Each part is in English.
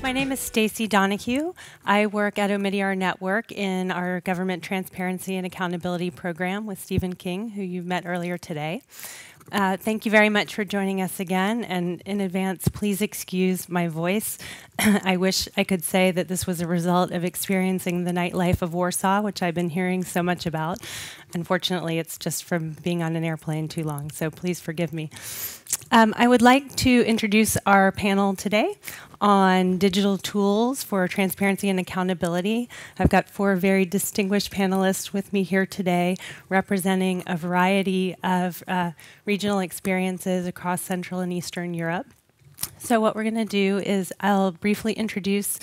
My name is Stacy Donahue. I work at Omidyar Network in our Government Transparency and Accountability Program with Stephen King, who you met earlier today. Thank you very much for joining us again, and in advance, please excuse my voice. I wish I could say that this was a result of experiencing the nightlife of Warsaw, which I've been hearing so much about. Unfortunately, it's just from being on an airplane too long, so please forgive me. I would like to introduce our panel today on digital tools for transparency and accountability. I've got 4 very distinguished panelists with me here today, representing a variety of regional experiences across Central and Eastern Europe. So what we're going to do is I'll briefly introduce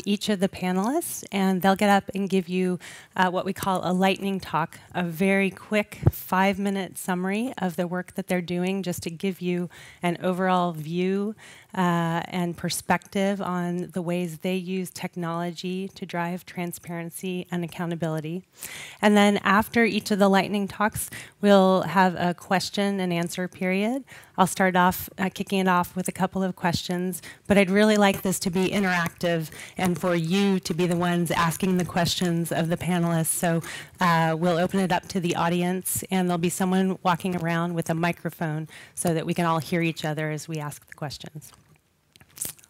each of the panelists, and they'll get up and give you what we call a lightning talk, a very quick 5-minute summary of the work that they're doing, just to give you an overall view and perspective on the ways they use technology to drive transparency and accountability. And then after each of the lightning talks, we'll have a question and answer period. I'll start off kicking it off with a couple of questions, but I'd really like this to be interactive and for you to be the ones asking the questions of the panelists. So we'll open it up to the audience, and there'll be someone walking around with a microphone so that we can all hear each other as we ask the questions.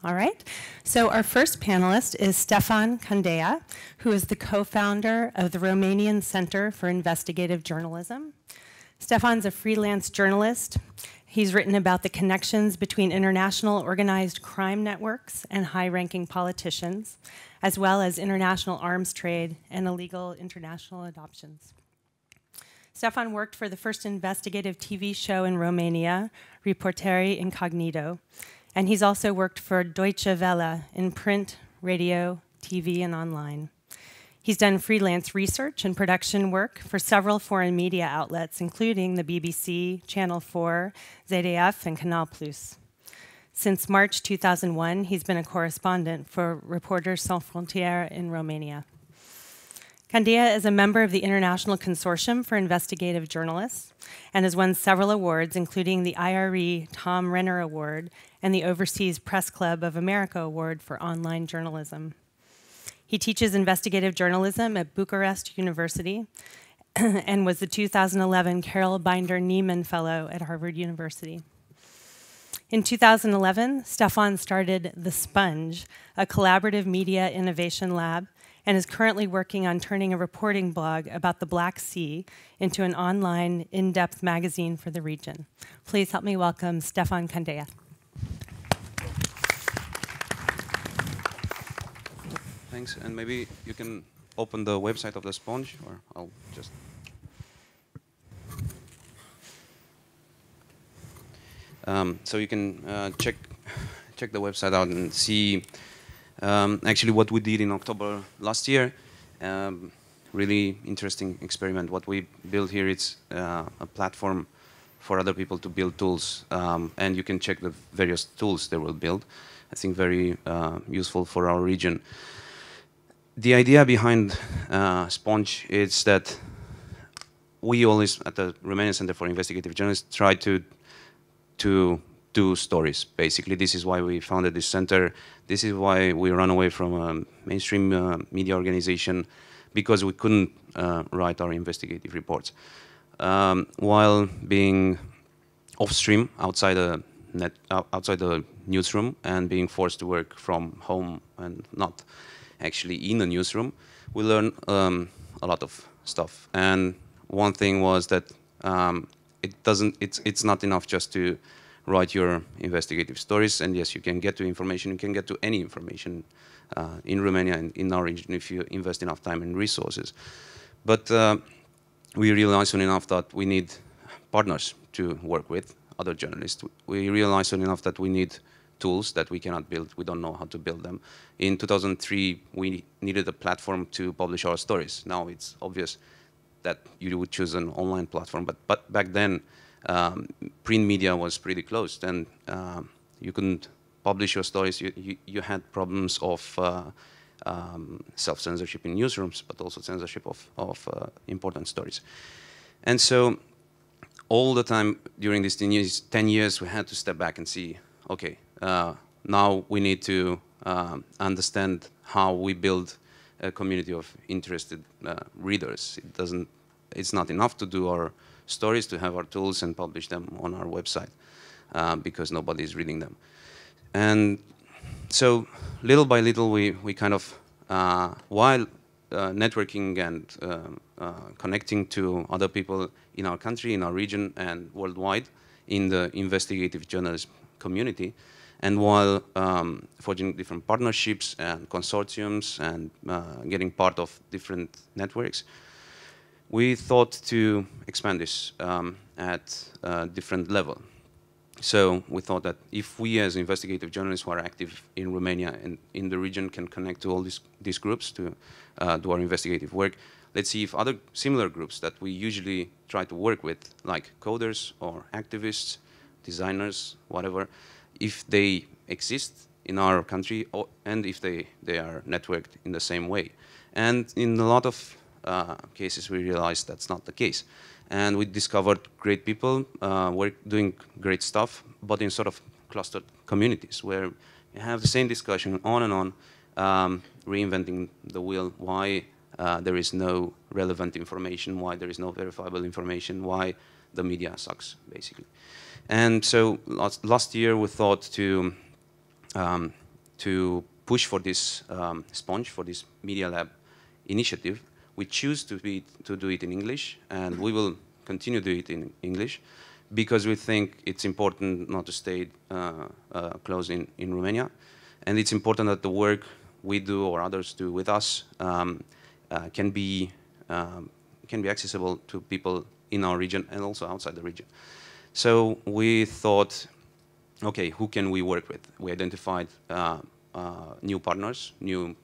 All right, so our first panelist is Stefan Candea, who is the co-founder of the Romanian Center for Investigative Journalism. Stefan's a freelance journalist. He's written about the connections between international organized crime networks and high-ranking politicians, as well as international arms trade and illegal international adoptions. Stefan worked for the first investigative TV show in Romania, Reporteri Incognito, and he's also worked for Deutsche Welle in print, radio, TV, and online. He's done freelance research and production work for several foreign media outlets, including the BBC, Channel 4, ZDF, and Canal+. Since March 2001, he's been a correspondent for Reporters Sans Frontières in Romania. Candea is a member of the International Consortium for Investigative Journalists and has won several awards, including the IRE Tom Renner Award and the Overseas Press Club of America Award for Online Journalism. He teaches investigative journalism at Bucharest University and was the 2011 Carol Binder-Neiman Fellow at Harvard University. In 2011, Stefan started The Sponge, a collaborative media innovation lab, and is currently working on turning a reporting blog about the Black Sea into an online, in-depth magazine for the region. Please help me welcome Stefan Candea. Thanks, and maybe you can open the website of the Sponge, or I'll just... so you can check the website out and see actually what we did in October last year. Really interesting experiment. What we built here is a platform for other people to build tools, and you can check the various tools they will build. I think very useful for our region. The idea behind Sponge is that we always, at the Romanian Center for Investigative Journalists, try to do stories. Basically, this is why we founded this center. This is why we ran away from a mainstream media organization, because we couldn't write our investigative reports. While being off-stream, outside the newsroom, and being forced to work from home and not actually in a newsroom, we learned a lot of stuff. And one thing was that it's not enough just to write your investigative stories. And yes, you can get to information. You can get to any information in Romania and in our region if you invest enough time and resources. But we realized soon enough that we need partners to work with, other journalists. We realized soon enough that we need tools that we cannot build. We don't know how to build them. In 2003, we needed a platform to publish our stories. Now it's obvious that you would choose an online platform, but back then, print media was pretty closed, and you couldn't publish your stories. You had problems of self-censorship in newsrooms, but also censorship of important stories. And so all the time during these 10 years, we had to step back and see, okay, now we need to understand how we build a community of interested readers. It's not enough to do our stories, to have our tools and publish them on our website because nobody is reading them. And so little by little, we kind of, while networking and connecting to other people in our country, in our region, and worldwide in the investigative journalism community, and while forging different partnerships and consortiums and getting part of different networks, we thought to expand this at a different level. So we thought that if we as investigative journalists who are active in Romania and in the region can connect to all these groups to do our investigative work, let's see if other similar groups that we usually try to work with, like coders or activists, designers, whatever, if they exist in our country and if they are networked in the same way. And in a lot of cases we realized that's not the case. And we discovered great people doing great stuff, but in sort of clustered communities where you have the same discussion on and on, reinventing the wheel, why there is no relevant information, why there is no verifiable information, why the media sucks, basically. And so last year we thought to push for this sponge, for this Media Lab initiative. We choose to do it in English, and we will continue to do it in English because we think it's important not to stay close in Romania, and it's important that the work we do or others do with us can be accessible to people in our region and also outside the region. So we thought, okay, who can we work with? We identified new partners, new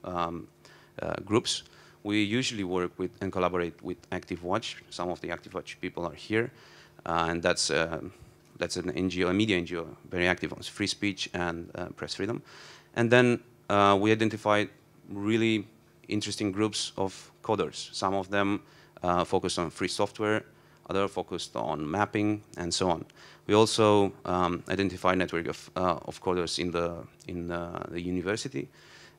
groups. We usually work with and collaborate with Active Watch. Some of the Active Watch people are here, and that's an NGO, a media NGO, very active on free speech and press freedom. And then we identified really interesting groups of coders. Some of them focused on free software, others focused on mapping, and so on. We also identified a network of coders in the university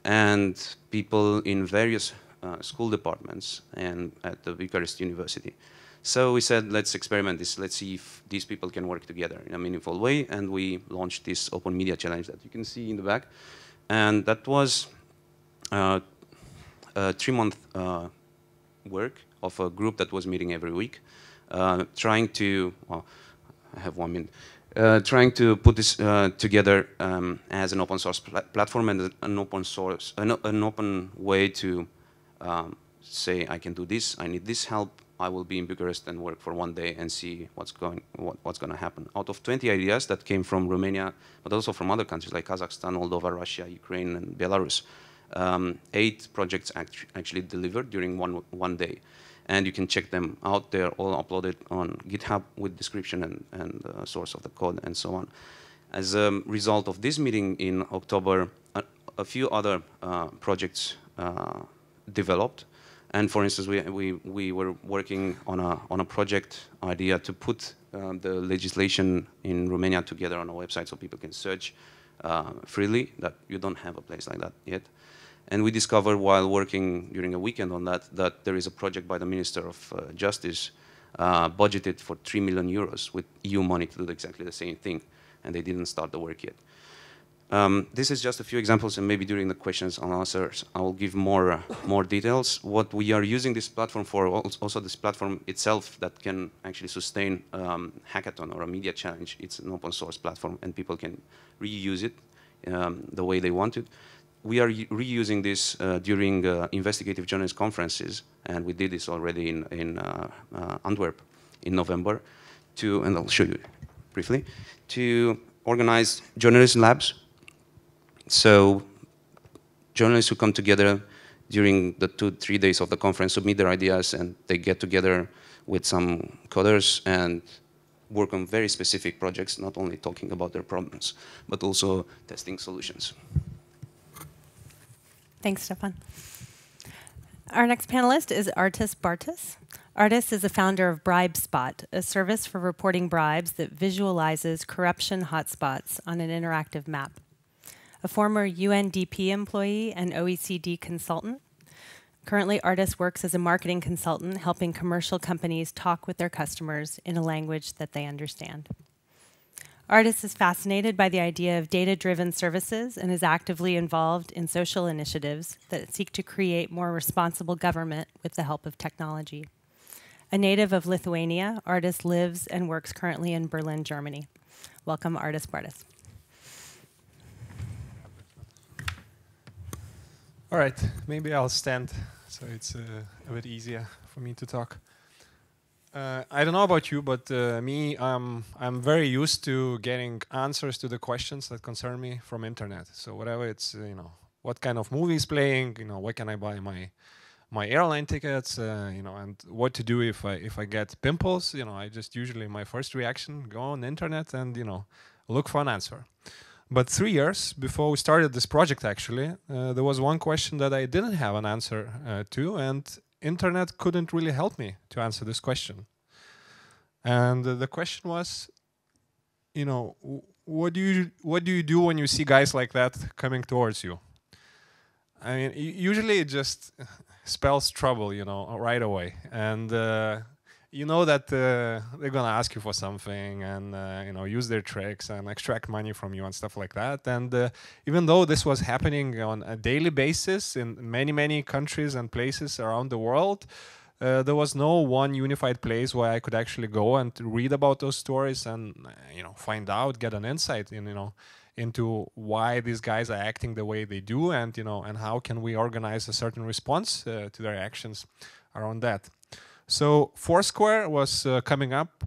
and people in various school departments and at the Bucharest University. So we said, let's experiment this. Let's see if these people can work together in a meaningful way. And we launched this Open Media Challenge that you can see in the back. And that was a 3-month work of a group that was meeting every week, trying to, well, I have 1 minute, trying to put this together as an open source platform and an open way to say, I can do this, I need this help, I will be in Bucharest and work for 1 day and see what's going to happen. Out of 20 ideas that came from Romania, but also from other countries like Kazakhstan, Moldova, Russia, Ukraine, and Belarus, 8 projects actually delivered during one day. And you can check them out. They're all uploaded on GitHub with description and source of the code and so on. As a result of this meeting in October, a few other projects developed. And for instance, we were working on a project idea to put the legislation in Romania together on a website so people can search freely. That you don't have a place like that yet. And we discovered while working during a weekend on that there is a project by the Minister of Justice budgeted for 3 million euros with EU money to do exactly the same thing. And they didn't start the work yet. This is just a few examples, and maybe during the questions and answers, I will give more details. What we are using this platform for, also this platform itself that can actually sustain hackathon or a media challenge. It's an open source platform, and people can reuse it the way they want it. We are reusing this during investigative journalist conferences, and we did this already in Antwerp in November, and I'll show you briefly, to organize journalism labs. So journalists who come together during the 2-3 days of the conference submit their ideas, and they get together with some coders and work on very specific projects, not only talking about their problems, but also testing solutions. Thanks, Stefan. Our next panelist is Artis Bartis. Artis is the founder of BribeSpot, a service for reporting bribes that visualizes corruption hotspots on an interactive map. a former UNDP employee and OECD consultant. Currently, Artis works as a marketing consultant, helping commercial companies talk with their customers in a language that they understand. Artis is fascinated by the idea of data-driven services and is actively involved in social initiatives that seek to create more responsible government with the help of technology. A native of Lithuania, Artis lives and works currently in Berlin, Germany. Welcome, Artis Bartis. All right, maybe I'll stand, so it's a bit easier for me to talk. I don't know about you, but I'm very used to getting answers to the questions that concern me from internet. So whatever it's, what kind of movie is playing, where can I buy my airline tickets, and what to do if I get pimples, I just usually my first reaction go on the internet and look for an answer. But 3 years before we started this project, actually, there was one question that I didn't have an answer to, and internet couldn't really help me to answer this question. And the question was, what do you do when you see guys like that coming towards you? I mean, usually it just spells trouble, right away. And that they're gonna ask you for something and use their tricks and extract money from you and stuff like that. And even though this was happening on a daily basis in many countries and places around the world, there was no one unified place where I could actually go and read about those stories and find out, get an insight into why these guys are acting the way they do, and and how can we organize a certain response to their actions around that. So Foursquare was coming up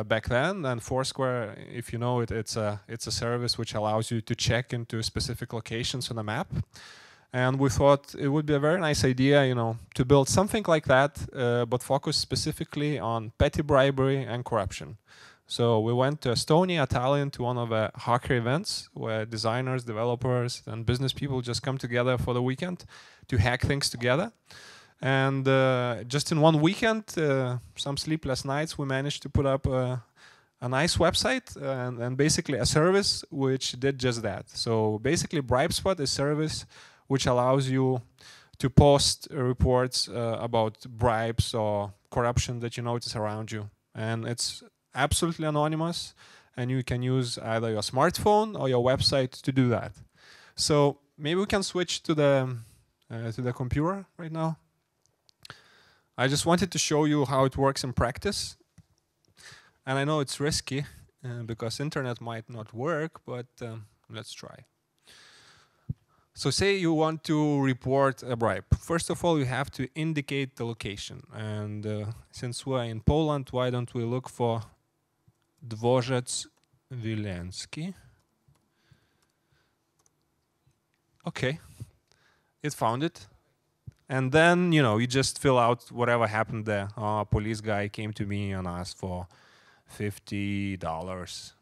back then, and Foursquare, if you know it, it's a service which allows you to check into specific locations on a map. And we thought it would be a very nice idea, to build something like that, but focus specifically on petty bribery and corruption. So we went to Estonia, Tallinn, to one of the hacker events where designers, developers, and business people just come together for the weekend to hack things together. And just in one weekend, some sleepless nights, we managed to put up a nice website and basically a service which did just that. So basically, BribeSpot is a service which allows you to post reports about bribes or corruption that you notice around you. And it's absolutely anonymous, and you can use either your smartphone or your website to do that. So maybe we can switch to the computer right now. I just wanted to show you how it works in practice. And I know it's risky because internet might not work, but let's try. So say you want to report a bribe. First of all, you have to indicate the location. And since we're in Poland, why don't we look for Dworzec Wileński? Okay, it found it. And then, you just fill out whatever happened there. A police guy came to me and asked for $50,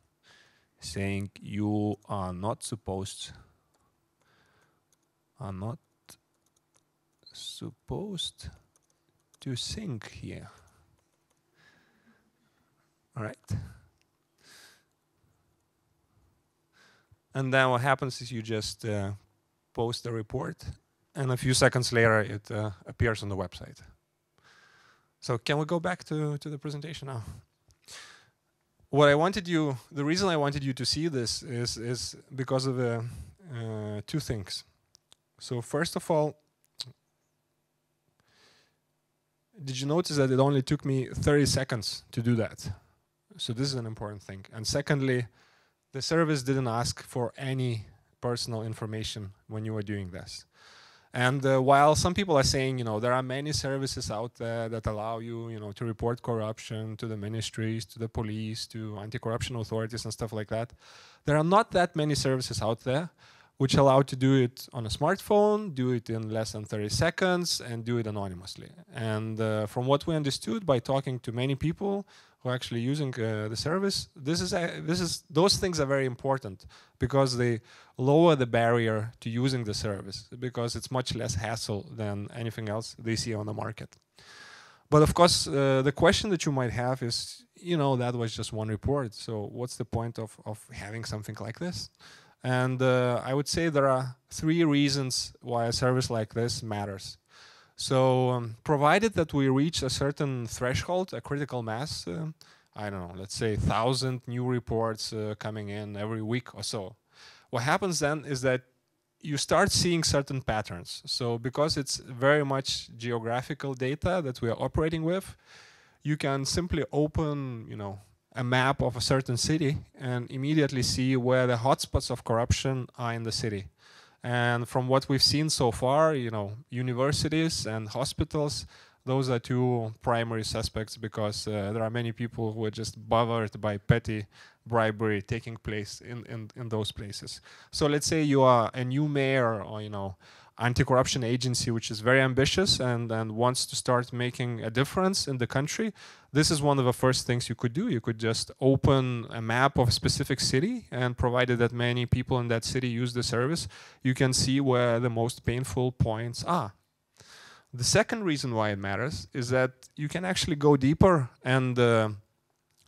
saying you are not supposed to sing here. All right. And then what happens is you just post the report, and a few seconds later it appears on the website. So can we go back to the presentation now? The reason I wanted you to see this is because of two things. So first of all, did you notice that it only took me 30 seconds to do that? So this is an important thing. And secondly, the service didn't ask for any personal information when you were doing this. And while some people are saying, there are many services out there that allow you, to report corruption to the ministries, to the police, to anti-corruption authorities and stuff like that, there are not that many services out there which allow to do it on a smartphone, do it in less than 30 seconds, and do it anonymously. And from what we understood by talking to many people who are actually using the service, those things are very important because they lower the barrier to using the service because it's much less hassle than anything else they see on the market. But of course, the question that you might have is, that was just one report. So what's the point of having something like this? And I would say there are 3 reasons why a service like this matters. So provided that we reach a certain threshold, a critical mass, I don't know, let's say 1,000 new reports coming in every week or so. What happens then is that you start seeing certain patterns. So because it's very much geographical data that we are operating with, you can simply open, a map of a certain city and immediately see where the hotspots of corruption are in the city. And from what we've seen so far, universities and hospitals, those are 2 primary suspects, because there are many people who are just bothered by petty bribery taking place in those places. So let's say you are a new mayor or anti-corruption agency which is very ambitious and wants to start making a difference in the country. This is one of the first things you could do. You could just open a map of a specific city, and provided that many people in that city use the service, you can see where the most painful points are. The second reason why it matters is that you can actually go deeper and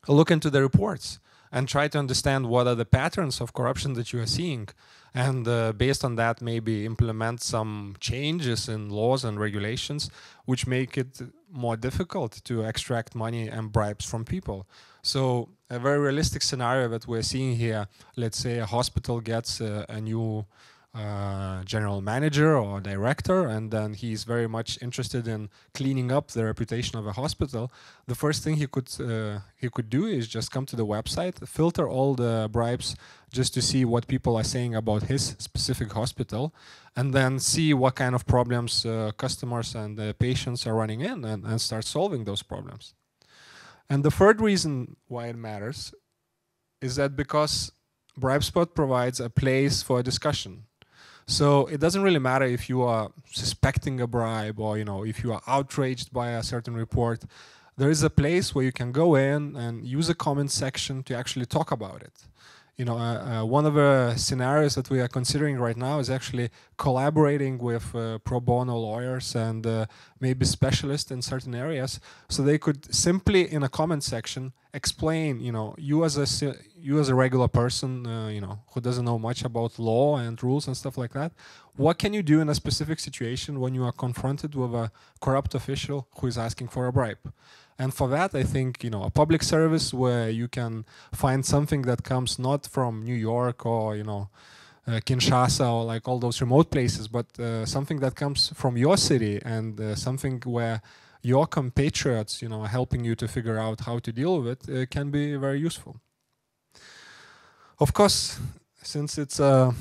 look into the reports and try to understand what are the patterns of corruption that you are seeing. And based on that, maybe implement some changes in laws and regulations which make it more difficult to extract money and bribes from people. So a very realistic scenario that we're seeing here, let's say a hospital gets a new general manager or director, and then he's very much interested in cleaning up the reputation of a hospital. The first thing he could do is just come to the website, filter all the bribes just to see what people are saying about his specific hospital, and then see what kind of problems customers and patients are running in, and start solving those problems. And the third reason why it matters is that because BribeSpot provides a place for a discussion. So it doesn't really matter if you are suspecting a bribe or if you are outraged by a certain report. There is a place where you can go in and use a comment section to actually talk about it. One of the scenarios that we are considering right now is actually collaborating with pro bono lawyers and maybe specialists in certain areas, so they could simply in a comment section explain, you as a regular person, who doesn't know much about law and rules and stuff like that, what can you do in a specific situation when you are confronted with a corrupt official who is asking for a bribe? And for that, I think, a public service where you can find something that comes not from New York or, Kinshasa or like all those remote places, but something that comes from your city and something where your compatriots, are helping you to figure out how to deal with it, can be very useful. Of course, since it's a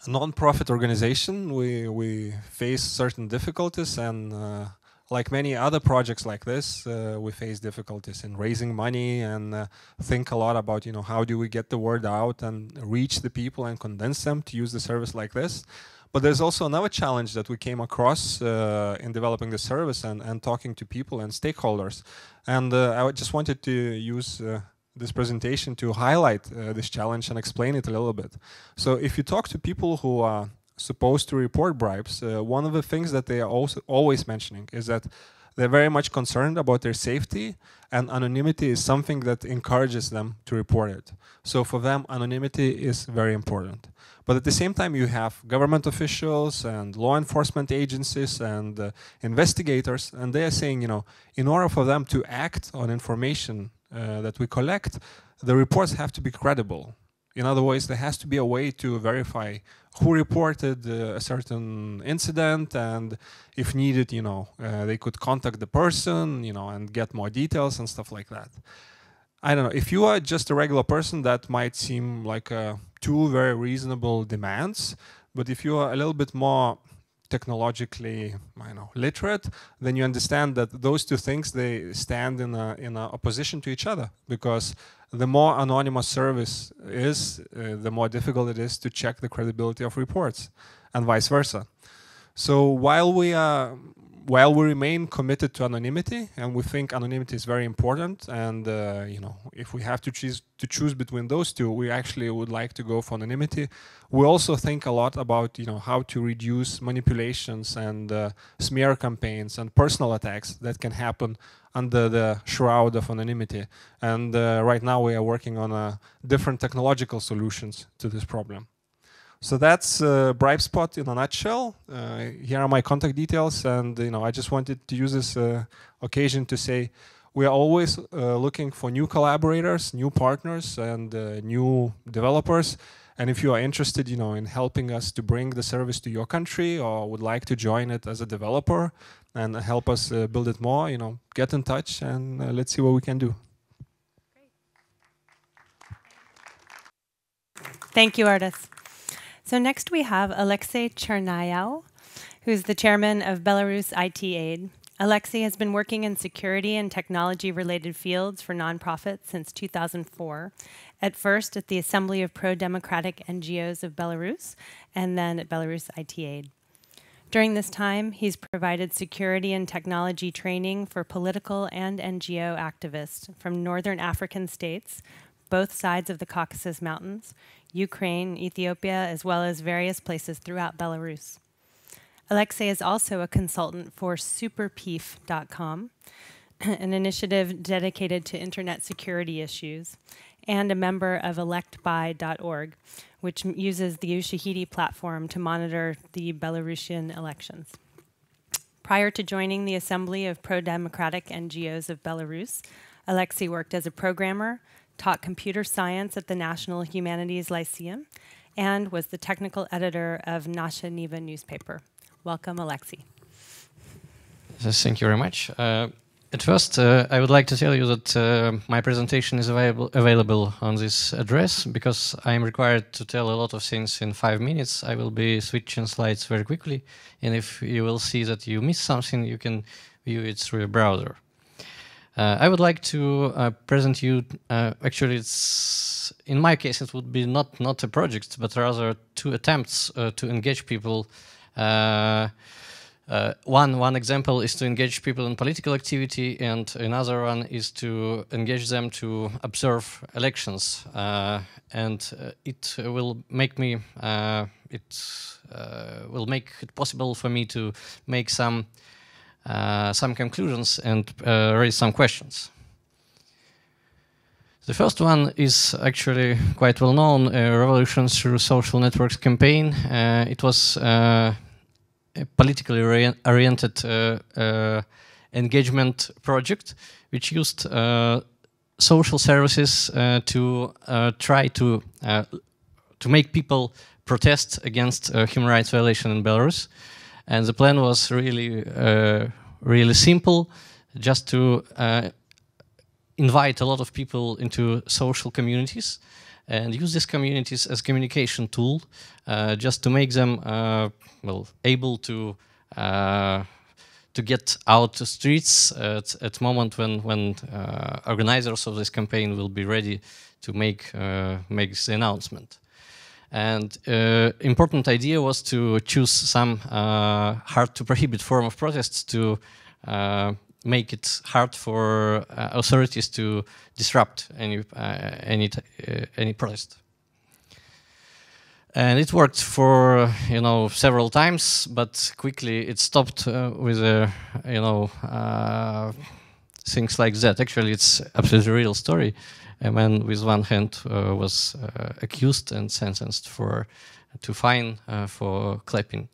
non-profit organization, we face certain difficulties, and like many other projects like this, we face difficulties in raising money and think a lot about, how do we get the word out and reach the people and convince them to use the service like this. But there's also another challenge that we came across in developing the service and talking to people and stakeholders. And I just wanted to use this presentation to highlight this challenge and explain it a little bit. So if you talk to people who are supposed to report bribes, one of the things that they are also always mentioning is that they're very much concerned about their safety, and anonymity is something that encourages them to report it. So for them, anonymity is very important. But at the same time, you have government officials and law enforcement agencies and investigators, and they are saying, in order for them to act on information that we collect, the reports have to be credible. In other words, there has to be a way to verify who reported a certain incident, and if needed, they could contact the person, and get more details and stuff like that. I don't know, if you are just a regular person, that might seem like two very reasonable demands, but if you are a little bit more technologically, literate, then you understand that those two things, they stand in a opposition to each other, because the more anonymous service is, the more difficult it is to check the credibility of reports, and vice versa. So while we are while we remain committed to anonymity, and we think anonymity is very important, and you know, if we have to choose between those two, we actually would like to go for anonymity. We also think a lot about, you know, how to reduce manipulations and smear campaigns and personal attacks that can happen under the shroud of anonymity. And right now we are working on different technological solutions to this problem. So that's BribeSpot in a nutshell. Here are my contact details, and you know, I just wanted to use this occasion to say we are always looking for new collaborators, new partners, and new developers. And if you are interested, you know, in helping us to bring the service to your country, or would like to join it as a developer and help us build it more, you know, get in touch and let's see what we can do. Thank you, Artis. So next we have Alexei Chernayau, who's the chairman of Belarus IT Aid. Alexei has been working in security and technology-related fields for nonprofits since 2004, at first at the Assembly of Pro-Democratic NGOs of Belarus, and then at Belarus IT Aid. During this time, he's provided security and technology training for political and NGO activists from northern African states, both sides of the Caucasus Mountains, Ukraine, Ethiopia, as well as various places throughout Belarus. Alexei is also a consultant for superpeef.com, an initiative dedicated to internet security issues, and a member of electby.org, which uses the Ushahidi platform to monitor the Belarusian elections. Prior to joining the Assembly of Pro-Democratic NGOs of Belarus, Alexei worked as a programmer, taught computer science at the National Humanities Lyceum, and was the technical editor of Nasha Niva newspaper. Welcome, Alexei. Thank you very much. At first, I would like to tell you that my presentation is available on this address. Because I am required to tell a lot of things in 5 minutes, I will be switching slides very quickly. And if you will see that you miss something, you can view it through a browser. I would like to present you, actually it's, in my case it would be not a project, but rather 2 attempts to engage people. One example is to engage people in political activity, and another one is to engage them to observe elections. It will make me, will make it possible for me to make some conclusions and raise some questions. The first one is actually quite well known, a Revolution Through Social Networks campaign. It was a politically oriented engagement project which used social services to try to make people protest against human rights violation in Belarus. And the plan was really simple, just to invite a lot of people into social communities and use these communities as communication tool, just to make them well, able to get out to streets at moment when organizers of this campaign will be ready to make the announcement. And important idea was to choose some hard to prohibit form of protests to make it hard for authorities to disrupt any protest. And it worked for several times, but quickly it stopped with things like that. Actually, it's absolutely real story. A man with one hand was accused and sentenced to fine for clapping.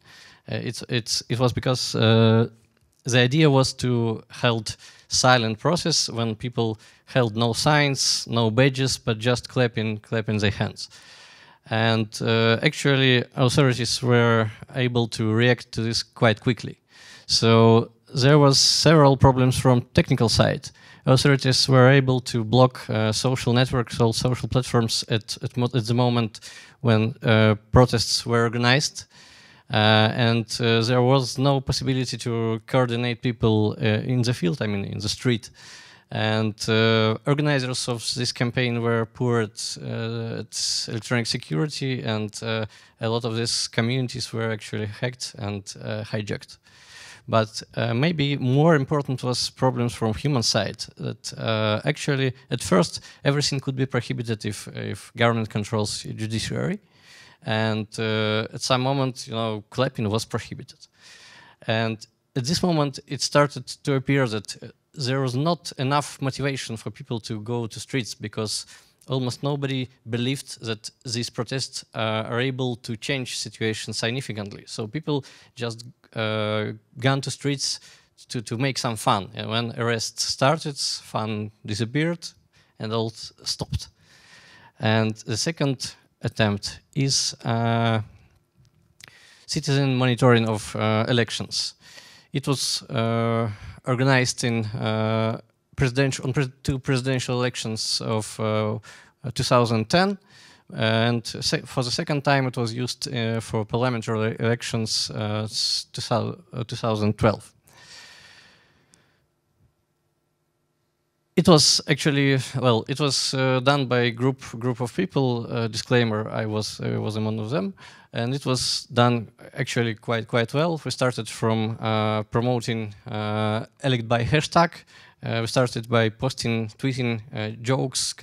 It was because the idea was to hold silent process when people held no signs, no badges, but just clapping their hands. And actually, authorities were able to react to this quite quickly. So there was several problems from technical side. Authorities were able to block social networks or social platforms at the moment when protests were organized. And there was no possibility to coordinate people in the field, I mean in the street. And organizers of this campaign were poor at electronic security, and a lot of these communities were actually hacked and hijacked. But maybe more important was problems from human side. That actually, at first, everything could be prohibited if government controls judiciary, and at some moment, clapping was prohibited. And at this moment, it started to appear that there was not enough motivation for people to go to streets, because almost nobody believed that these protests are able to change situation significantly. So people just gone to streets to make some fun. And when arrests started, fun disappeared and all stopped. And the second attempt is citizen monitoring of elections. It was organized in two presidential elections of 2010, and for the second time it was used for parliamentary elections 2012. It was actually, well, it was done by a group of people. Disclaimer: I was among of them, and it was done actually quite well. We started from promoting elect by hashtag. We started by tweeting jokes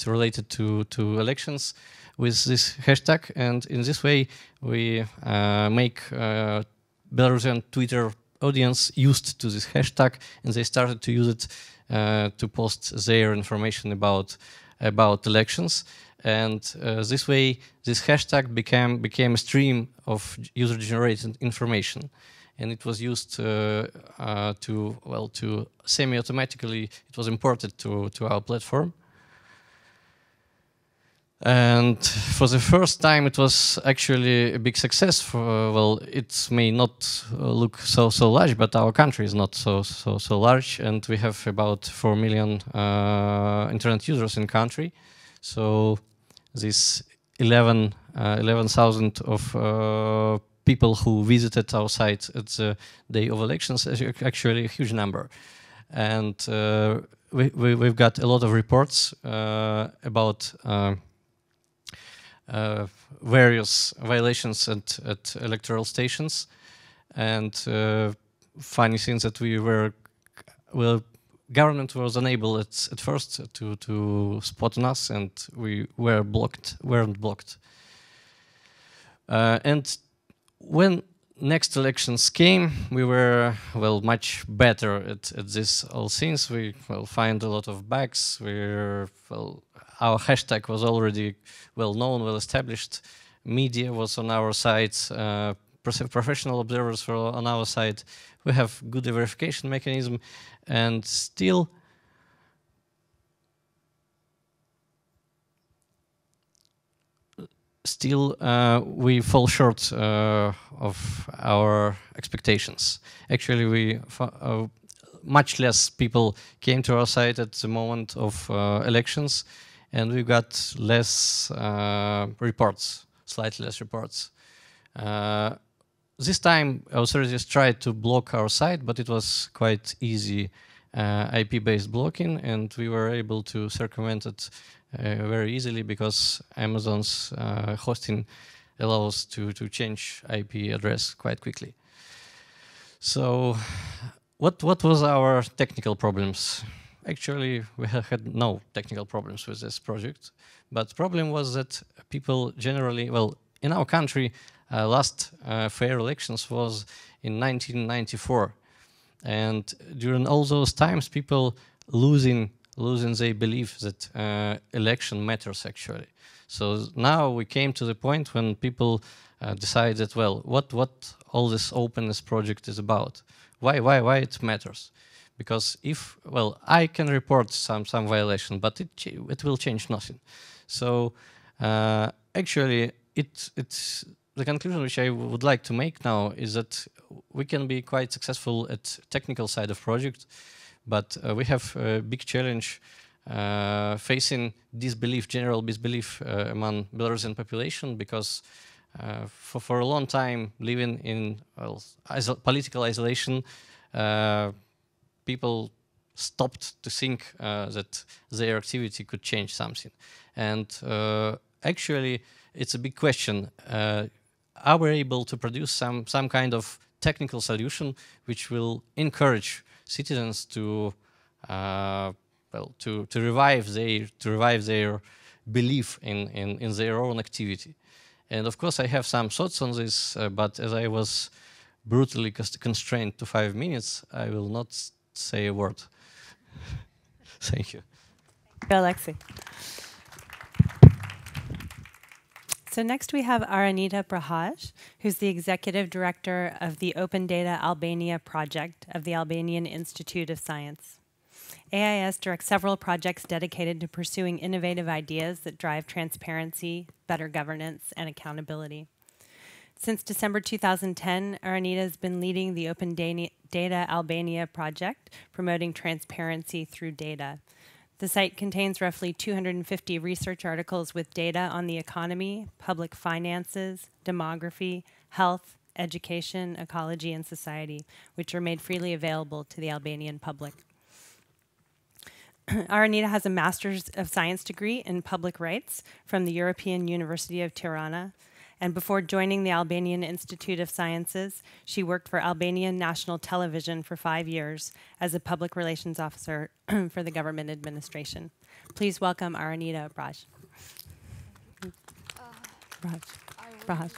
related to elections with this hashtag, and in this way we make Belarusian Twitter audience used to this hashtag, and they started to use it to post their information about elections. And this way, this hashtag became a stream of user-generated information, and it was used to semi-automatically. It was imported to our platform. And for the first time, it was actually a big success. It may not look so large, but our country is not so large, and we have about 4 million internet users in country. So this 11,000 of people who visited our site at the day of elections is actually a huge number, and we've got a lot of reports about various violations at electoral stations, and funny things that government was unable at first to spot on us, and we weren't blocked. And when next elections came, we were much better at this all things. We find a lot of bugs. Our hashtag was already well known, well established. Media was on our side. Professional observers were on our side. We have good verification mechanism, and still we fall short of our expectations. Actually, much less people came to our site at the moment of elections, and we got less reports, slightly less reports. This time, authorities tried to block our site, but it was quite easy IP-based blocking, and we were able to circumvent it very easily, because Amazon's hosting allows to change IP address quite quickly. So what was our technical problems? Actually, we had no technical problems with this project, but the problem was that people generally, in our country, last fair elections was in 1994, and during all those times, people losing their belief that election matters actually. So now we came to the point when people decided, what all this openness project is about? Why it matters? Because if, I can report some violation, but it will change nothing. So actually, it's the conclusion which I would like to make now is that we can be quite successful at technical side of project, but we have a big challenge facing disbelief, general disbelief among Belarusian population, because for a long time living in political isolation, people stopped to think that their activity could change something. And actually, it's a big question. Are we able to produce some kind of technical solution which will encourage citizens to well, to revive their belief in their own activity. And of course, I have some thoughts on this, but as I was brutally constrained to 5 minutes, I will not say a word. Thank you. Alexei. So next we have Aranita Brahaj, who's the Executive Director of the Open Data Albania project of the Albanian Institute of Science. AIS directs several projects dedicated to pursuing innovative ideas that drive transparency, better governance, and accountability. Since December 2010, Aranita has been leading the Open Data Albania project, promoting transparency through data. The site contains roughly 250 research articles with data on the economy, public finances, demography, health, education, ecology, and society, which are made freely available to the Albanian public. Aranita has a Master's of Science degree in Public Rights from the European University of Tirana, and before joining the Albanian Institute of Sciences, she worked for Albanian National Television for 5 years as a public relations officer for the government administration. Please welcome Aranita Brahaj. Brahaj.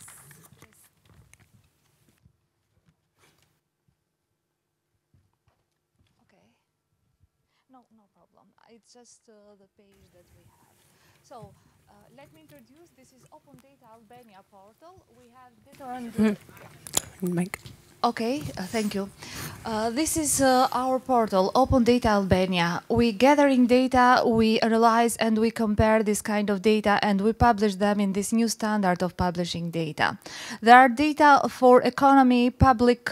No problem. It's just the page that we have. So let me introduce. This is Open Data Albania portal. We have different. Mike. Okay, thank you. This is our portal, Open Data Albania. We gathering data, we analyze and we compare this kind of data and we publish them in this new standard of publishing data. There are data for economy, public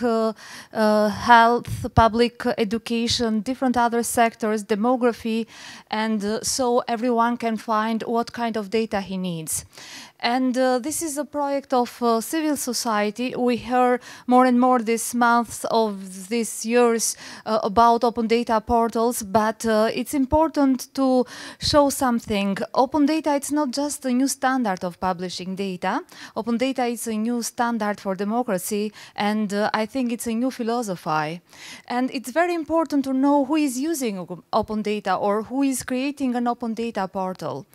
health, public education, different other sectors, demography, and so everyone can find what kind of data he needs. And this is a project of civil society. We heard more and more this month of these years about open data portals, but it's important to show something. Open data, it's not just a new standard of publishing data. Open data is a new standard for democracy, and I think it's a new philosophy. And it's very important to know who is using open data or who is creating an open data portal.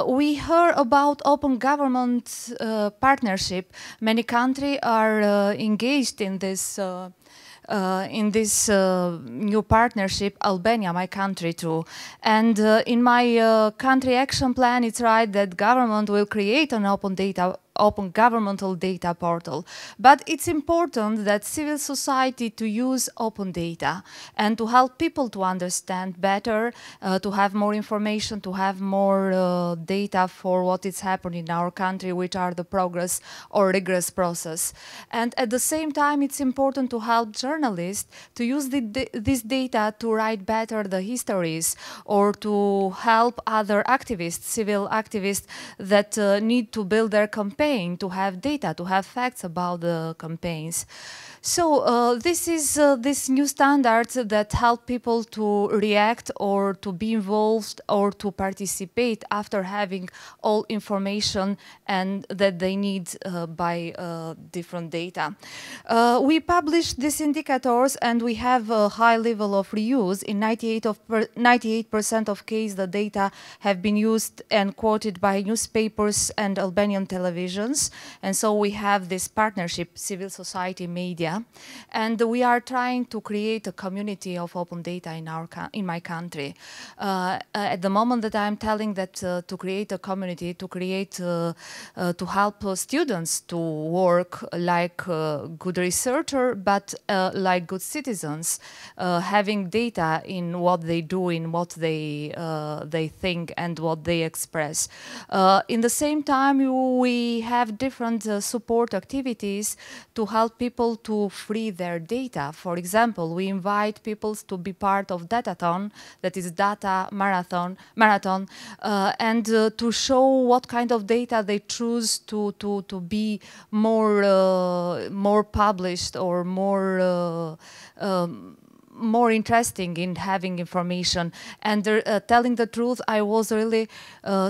We heard about open government partnership. Many countries are engaged in this new partnership, Albania, my country too. And in my country action plan, it's right that government will create an open governmental data portal. But it's important that civil society to use open data and to help people to understand better, to have more information, to have more data for what is happening in our country, which are the progress or regress process. And at the same time, it's important to help journalists to use this data to write better the histories or to help other activists, civil activists that need to build their campaign, to have data, to have facts about the campaigns. So this is this new standards that help people to react or to be involved or to participate after having all information and that they need by different data. We publish these indicators and we have a high level of reuse. In 98% of cases, the data have been used and quoted by newspapers and Albanian televisions. And so we have this partnership, civil society, media. And we are trying to create a community of open data in my country. At the moment that I'm telling that to create a community, to create, to help students to work like good researcher, but like good citizens, having data in what they do, in what they think and what they express. In the same time, we have different support activities to help people to free their data. For example, we invite people to be part of Datathon, that is data marathon, and to show what kind of data they choose to be more published or more more interesting in having information. And telling the truth, I was really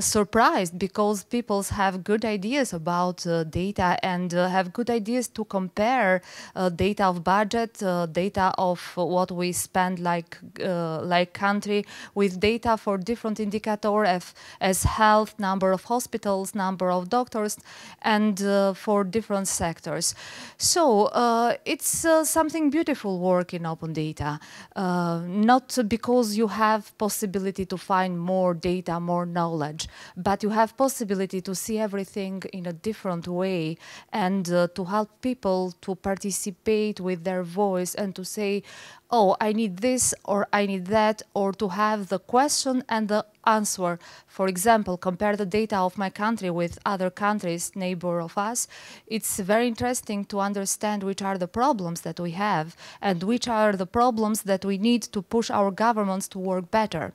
surprised, because people have good ideas about data, and have good ideas to compare data of budget, data of what we spend like country, with data for different indicators as health, number of hospitals, number of doctors, and for different sectors. So it's something beautiful work in open data. Not because you have possibility to find more data, more knowledge, but you have possibility to see everything in a different way, and to help people to participate with their voice, and to say, oh, I need this or I need that, or to have the question and the answer. For example, compare the data of my country with other countries, neighbor of us. It's very interesting to understand which are the problems that we have, and which are the problems that we need to push our governments to work better.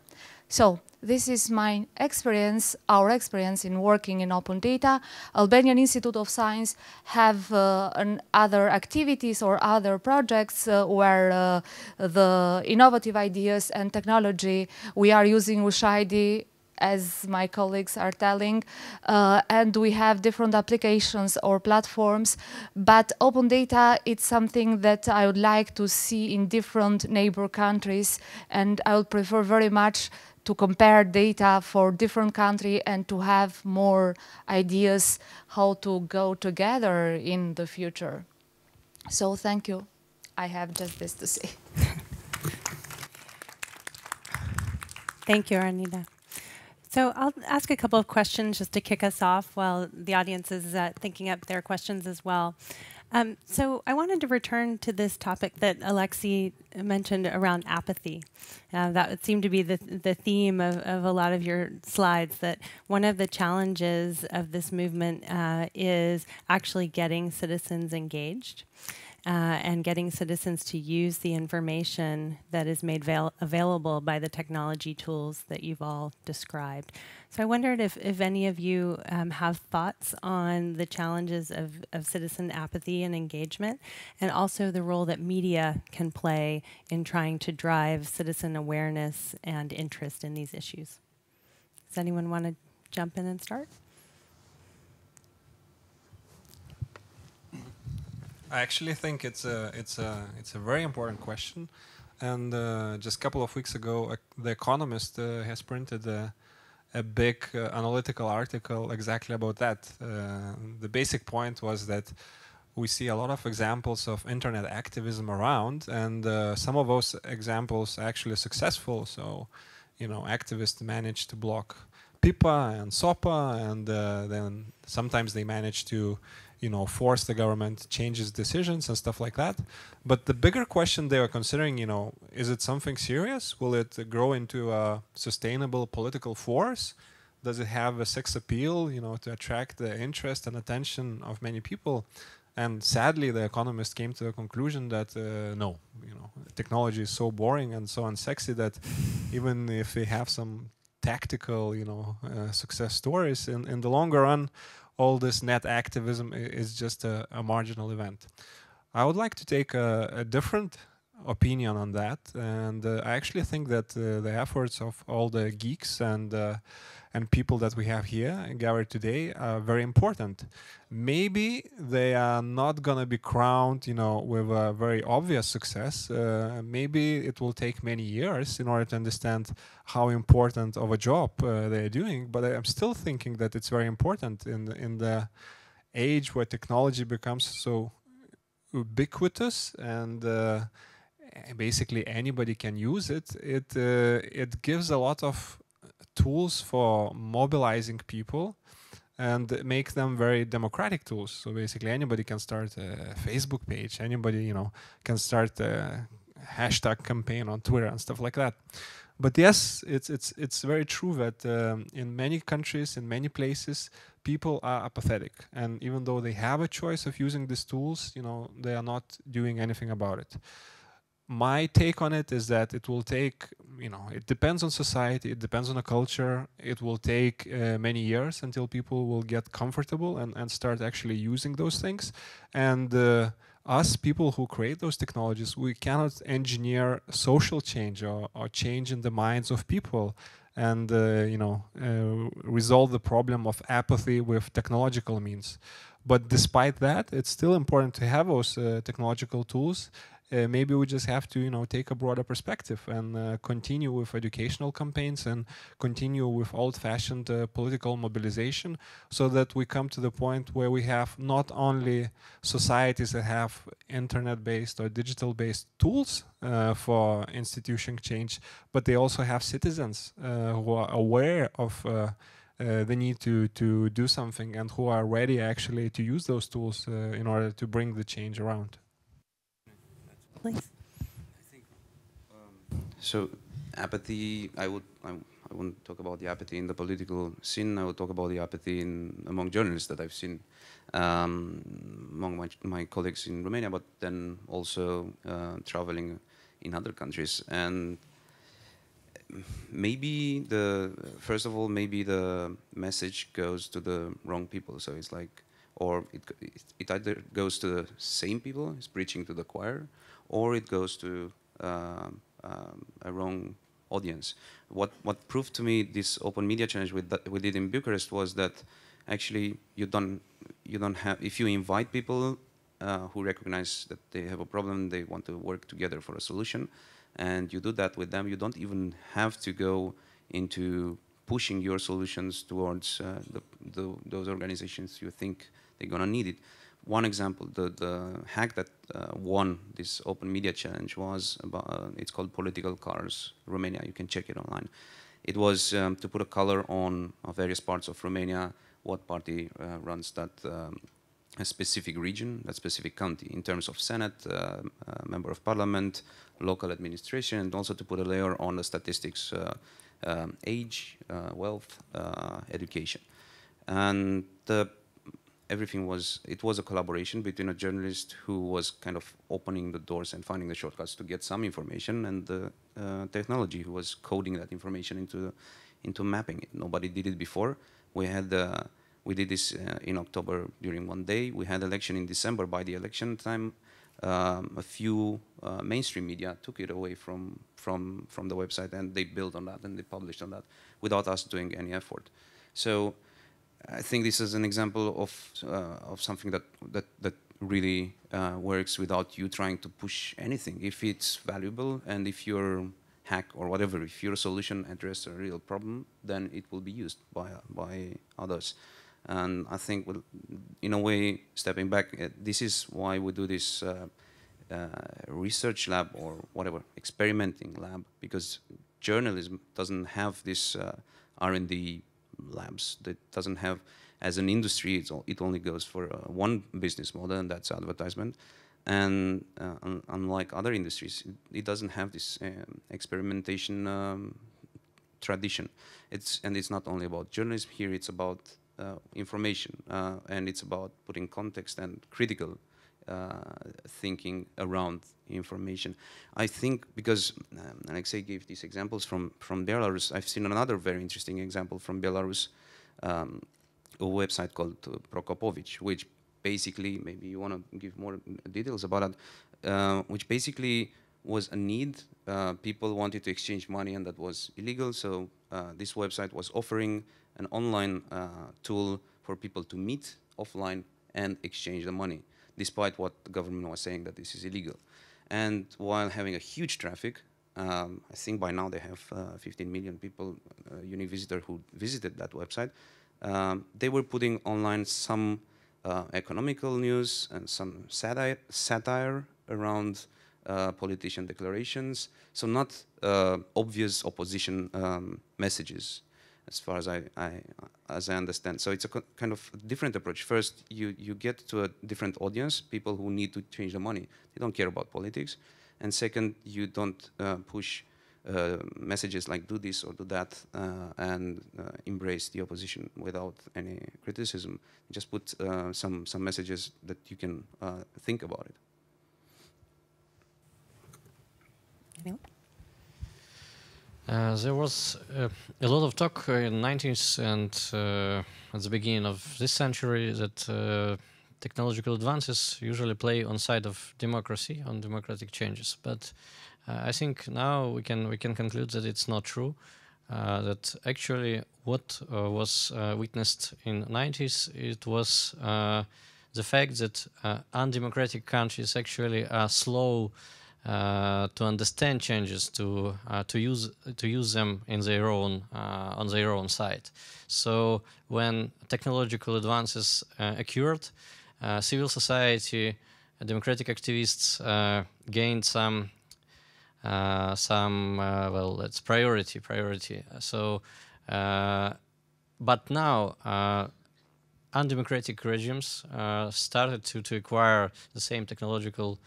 So this is my experience, our experience in working in open data. Albanian Institute of Science have other activities or other projects where the innovative ideas and technology we are using with Shahidi, as my colleagues are telling, and we have different applications or platforms. But open data, it's something that I would like to see in different neighbor countries, and I would prefer very much to compare data for different countries and to have more ideas how to go together in the future. So thank you. I have just this to say. Thank you, Arnida. So I'll ask a couple of questions just to kick us off while the audience is thinking up their questions as well. So I wanted to return to this topic that Alexei mentioned around apathy. That would seem to be the theme of a lot of your slides, that one of the challenges of this movement is actually getting citizens engaged. And getting citizens to use the information that is made available by the technology tools that you've all described. So I wondered if any of you have thoughts on the challenges of citizen apathy and engagement, and also the role that media can play in trying to drive citizen awareness and interest in these issues. Does anyone want to jump in and start? I actually think it's a very important question, and just a couple of weeks ago, The Economist has printed a big analytical article exactly about that. The basic point was that we see a lot of examples of internet activism around, and some of those examples are actually successful. So, you know, activists manage to block PIPA and SOPA, and then sometimes they manage to, you know, force the government to change its decisions and stuff like that. But the bigger question they were considering, you know, is it something serious? Will it grow into a sustainable political force? Does it have a sex appeal, you know, to attract the interest and attention of many people? And sadly, The Economist came to the conclusion that no, you know, technology is so boring and so unsexy that even if they have some tactical, you know, success stories, in the longer run, all this net activism is just a marginal event. I would like to take a different opinion on that, and I actually think that the efforts of all the geeks and people that we have here gathered today are very important. Maybe they are not going to be crowned, you know, with a very obvious success. Maybe it will take many years in order to understand how important of a job they are doing. But I'm still thinking that it's very important in the age where technology becomes so ubiquitous and basically anybody can use it. It gives a lot of tools for mobilizing people and make them very democratic tools. So basically anybody can start a Facebook page, anybody, you know, can start a hashtag campaign on Twitter and stuff like that. But yes, it's very true that in many countries, in many places, people are apathetic, and even though they have a choice of using these tools, you know, they are not doing anything about it. My take on it is that it will take, you know, it depends on society, it depends on the culture. It will take many years until people will get comfortable and start actually using those things. And us people who create those technologies, we cannot engineer social change or change in the minds of people and resolve the problem of apathy with technological means. But despite that, it's still important to have those technological tools. Maybe we just have to take a broader perspective and continue with educational campaigns and continue with old-fashioned political mobilization, so that we come to the point where we have not only societies that have internet-based or digital-based tools for institution change, but they also have citizens who are aware of the need to do something and who are ready actually to use those tools in order to bring the change around. Please. So apathy, I wouldn't talk about the apathy in the political scene. I would talk about the apathy among journalists that I've seen among my colleagues in Romania, but then also traveling in other countries. And maybe first of all, maybe the message goes to the wrong people. So it's like, or it either goes to the same people, it's preaching to the choir, or it goes to a wrong audience. What proved to me this open media challenge we did in Bucharest was that actually you don't have, if you invite people who recognize that they have a problem, they want to work together for a solution, and you do that with them, you don't even have to go into pushing your solutions towards those organizations you think they're gonna need it. One example, the hack that won this open media challenge was about, it's called Political Colors Romania. You can check it online. It was to put a color on various parts of Romania, what party runs that a specific region, that specific county, in terms of Senate, member of parliament, local administration, and also to put a layer on the statistics, age, wealth, education. And it was a collaboration between a journalist who was kind of opening the doors and finding the shortcuts to get some information, and the technology who was coding that information into mapping it. Nobody did it before. We did this in October during one day. We had election in December. By the election time, a few mainstream media took it away from the website, and they built on that and they published on that without us doing any effort. So I think this is an example of something that really works without you trying to push anything. If it's valuable and if your hack or whatever, if your solution addresses a real problem, then it will be used by others. And I think, in a way, stepping back, this is why we do this research lab or whatever, experimenting lab, because journalism doesn't have this R&D labs. That doesn't have, as an industry, it only goes for one business model, and that's advertisement. And unlike other industries, it doesn't have this experimentation tradition. It's not only about journalism here, it's about information, and it's about putting context and critical thinking around information. I think because Alexei gave these examples from Belarus, I've seen another very interesting example from Belarus, a website called Prokopovich, which basically, maybe you want to give more details about it, which basically was a need. People wanted to exchange money, and that was illegal. So this website was offering an online tool for people to meet offline and exchange the money, despite what the government was saying that this is illegal. And while having a huge traffic, I think by now they have 15 million people, unique visitors who visited that website, they were putting online some economical news and some satire around politician declarations, so not obvious opposition messages, as far as I understand. So it's a kind of different approach. First, you get to a different audience, people who need to change the money. They don't care about politics. And second, you don't push messages like do this or do that and embrace the opposition without any criticism. Just put some messages that you can think about it. Anyone? There was a lot of talk in the 19th and at the beginning of this century that technological advances usually play on side of democracy, on democratic changes. But I think now we can conclude that it's not true. That actually what was witnessed in the 90s, it was the fact that undemocratic countries actually are slow to understand changes, to use them in their own on their own side. So when technological advances occurred, civil society, democratic activists gained some well, it's priority. So, but now undemocratic regimes started to acquire the same technological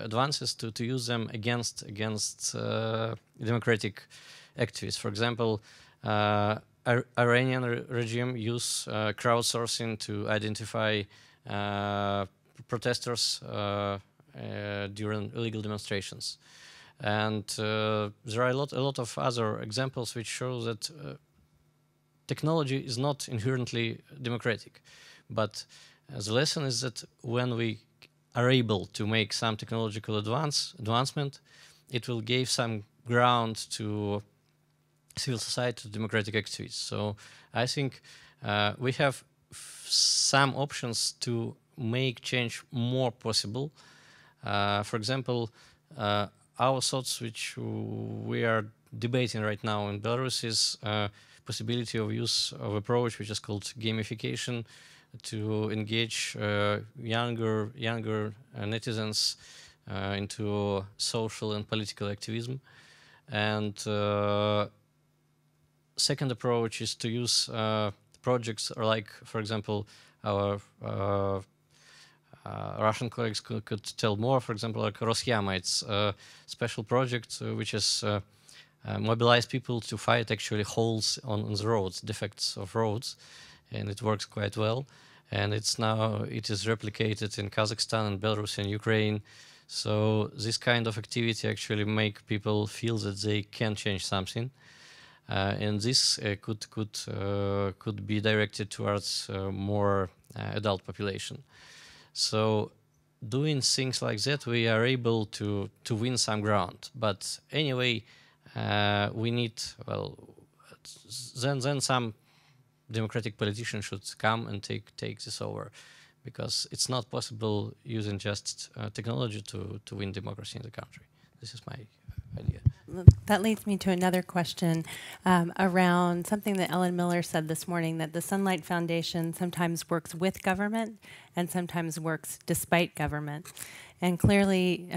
advances to use them against democratic activists. For example, Iranian regime use crowdsourcing to identify protesters during illegal demonstrations, and there are a lot of other examples which show that technology is not inherently democratic. But the lesson is that when we are able to make some technological advancement, it will give some ground to civil society, to democratic activities. So I think we have some options to make change more possible. For example, our thoughts, which we are debating right now in Belarus, is possibility of use of approach which is called gamification, to engage younger netizens into social and political activism. And second approach is to use projects like, for example, our Russian colleagues could tell more. For example, like Rosyama, it's a special project which is mobilize people to fight actually holes on the roads, defects of roads, and it works quite well. And it is replicated in Kazakhstan and Belarus and Ukraine. So this kind of activity actually make people feel that they can change something, and this could be directed towards more adult population. So doing things like that, we are able to win some ground. But anyway, we need, well, then some democratic politicians should come and take this over, because it's not possible using just technology to win democracy in the country. This is my idea. That leads me to another question around something that Ellen Miller said this morning, that the Sunlight Foundation sometimes works with government and sometimes works despite government. And clearly,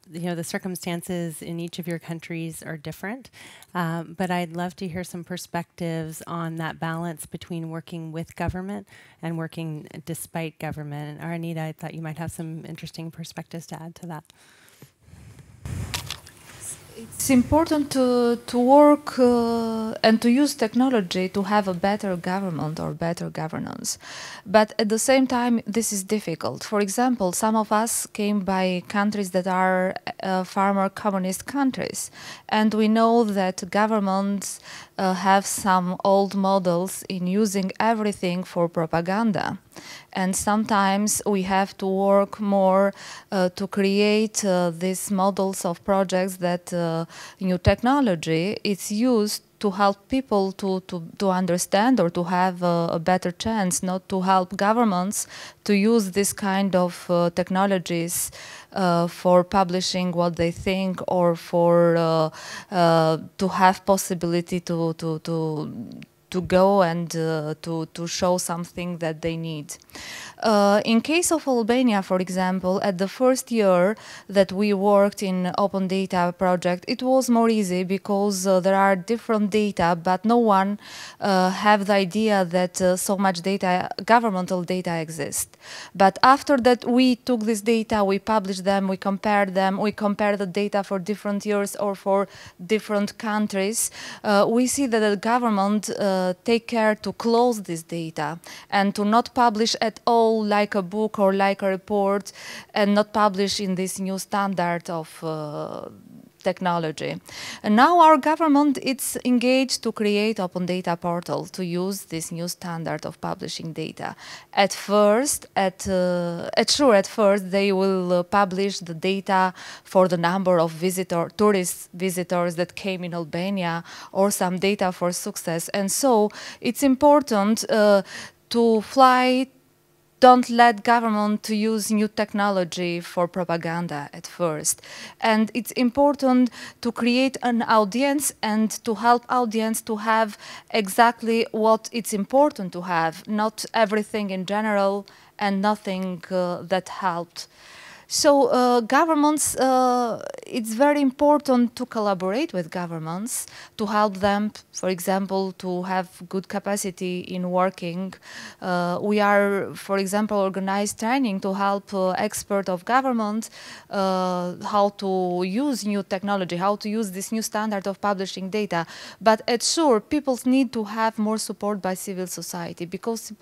the circumstances in each of your countries are different. But I'd love to hear some perspectives on that balance between working with government and working despite government. And Aranita, I thought you might have some interesting perspectives to add to that. It's important to work and to use technology to have a better government or better governance. But at the same time, this is difficult. For example, some of us came by countries that are former communist countries. And we know that governments have some old models in using everything for propaganda. And sometimes we have to work more to create these models of projects that new technology is used to help people to understand or to have a better chance, not to help governments to use this kind of technologies for publishing what they think, or for to have possibility to go and to show something that they need. In case of Albania, for example, at the first year that we worked in Open Data project, it was more easy because there are different data, but no one have the idea that so much data, governmental data exists. But after that, we took this data, we published them, we compared the data for different years or for different countries. We see that the government take care to close this data and to not publish at all like a book or like a report, and not publish in this new standard of technology. And now our government is engaged to create open data portal to use this new standard of publishing data. At first, at first they will publish the data for the number of tourist visitors that came in Albania, or some data for success. And so it's important to fly. Don't let government to use new technology for propaganda at first. And it's important to create an audience and to help audience to have exactly what it's important to have, not everything in general and nothing that helped. So governments, it's very important to collaborate with governments to help them, for example, to have good capacity in working. We are, for example, organized training to help experts of government how to use new technology, how to use this new standard of publishing data. But it's sure people need to have more support by civil society, because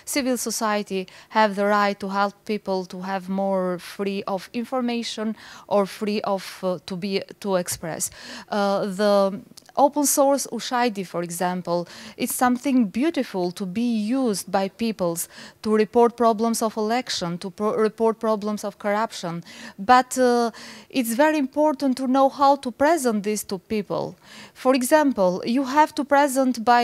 civil society have the right to help people to have more free of information or free of to express. The open source Ushahidi, for example, is something beautiful to be used by peoples to report problems of election, to report problems of corruption. But it's very important to know how to present this to people. For example, you have to present by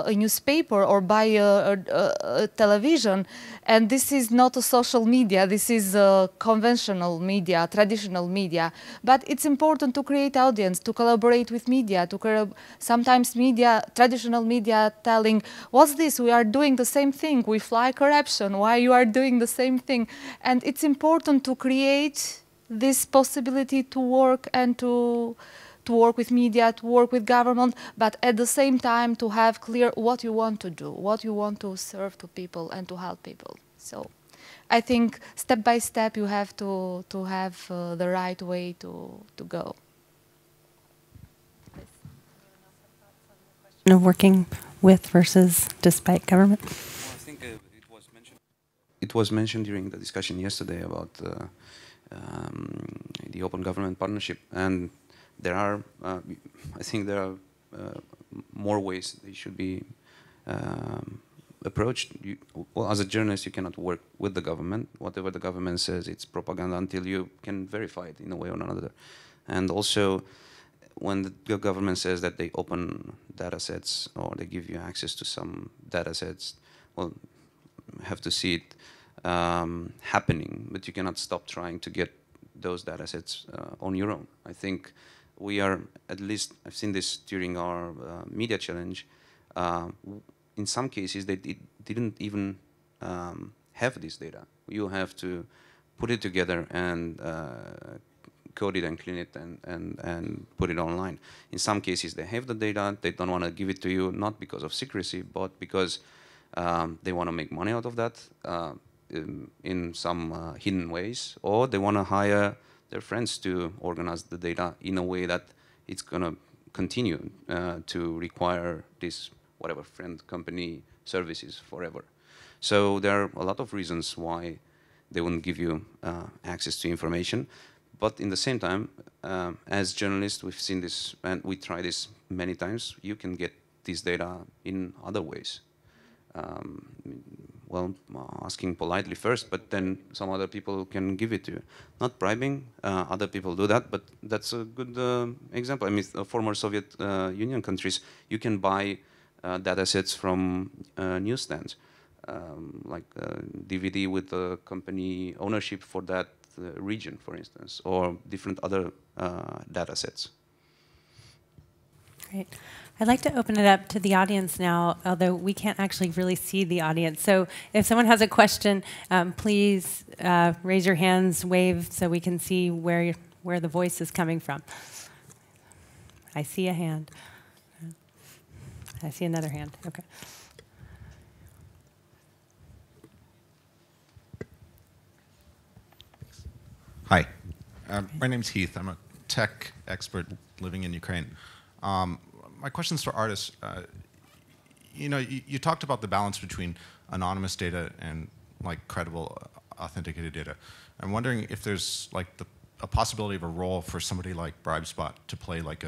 a newspaper or by a television, and this is not a social media, this is a conventional media, traditional media. But it's important to create audience, to collaborate with media, sometimes media, traditional media telling, what's this, we are doing the same thing, we fly corruption, why you are doing the same thing? And it's important to create this possibility to work and to work with media, to work with government, but at the same time to have clear what you want to do, what you want to serve to people and to help people. So I think step by step you have to have the right way to go. Of working with versus despite government? Well, I think it was mentioned during the discussion yesterday about the open government partnership, and there are, I think there are more ways they should be approached. Well, as a journalist, you cannot work with the government. Whatever the government says, it's propaganda until you can verify it in a way or another. And also, when the government says that they open data sets or they give you access to some data sets, well, you have to see it happening, but you cannot stop trying to get those data sets on your own. I think we are, at least I've seen this during our media challenge, in some cases they didn't even have this data. You have to put it together and code it and clean it and put it online. In some cases they have the data, they don't want to give it to you, not because of secrecy, but because they want to make money out of that in some hidden ways, or they want to hire their friends to organize the data in a way that it's going to continue to require this whatever friend company services forever. So there are a lot of reasons why they wouldn't give you access to information. But in the same time, as journalists, we've seen this, and we try this many times, you can get this data in other ways. Well, asking politely first, but then some other people can give it to you. Not bribing, other people do that, but that's a good example. I mean, former Soviet Union countries, you can buy data sets from newsstands, like DVD with the company ownership for that region, for instance, or different other data sets. Great. I'd like to open it up to the audience now, although we can't actually really see the audience. So if someone has a question, please raise your hands, wave, so we can see where the voice is coming from. I see a hand. I see another hand. Okay. Hi, my name's Heath. I'm a tech expert living in Ukraine. My question's for artists. You know, you talked about the balance between anonymous data and like credible, authenticated data. I'm wondering if there's like the a possibility of a role for somebody like BribeSpot to play like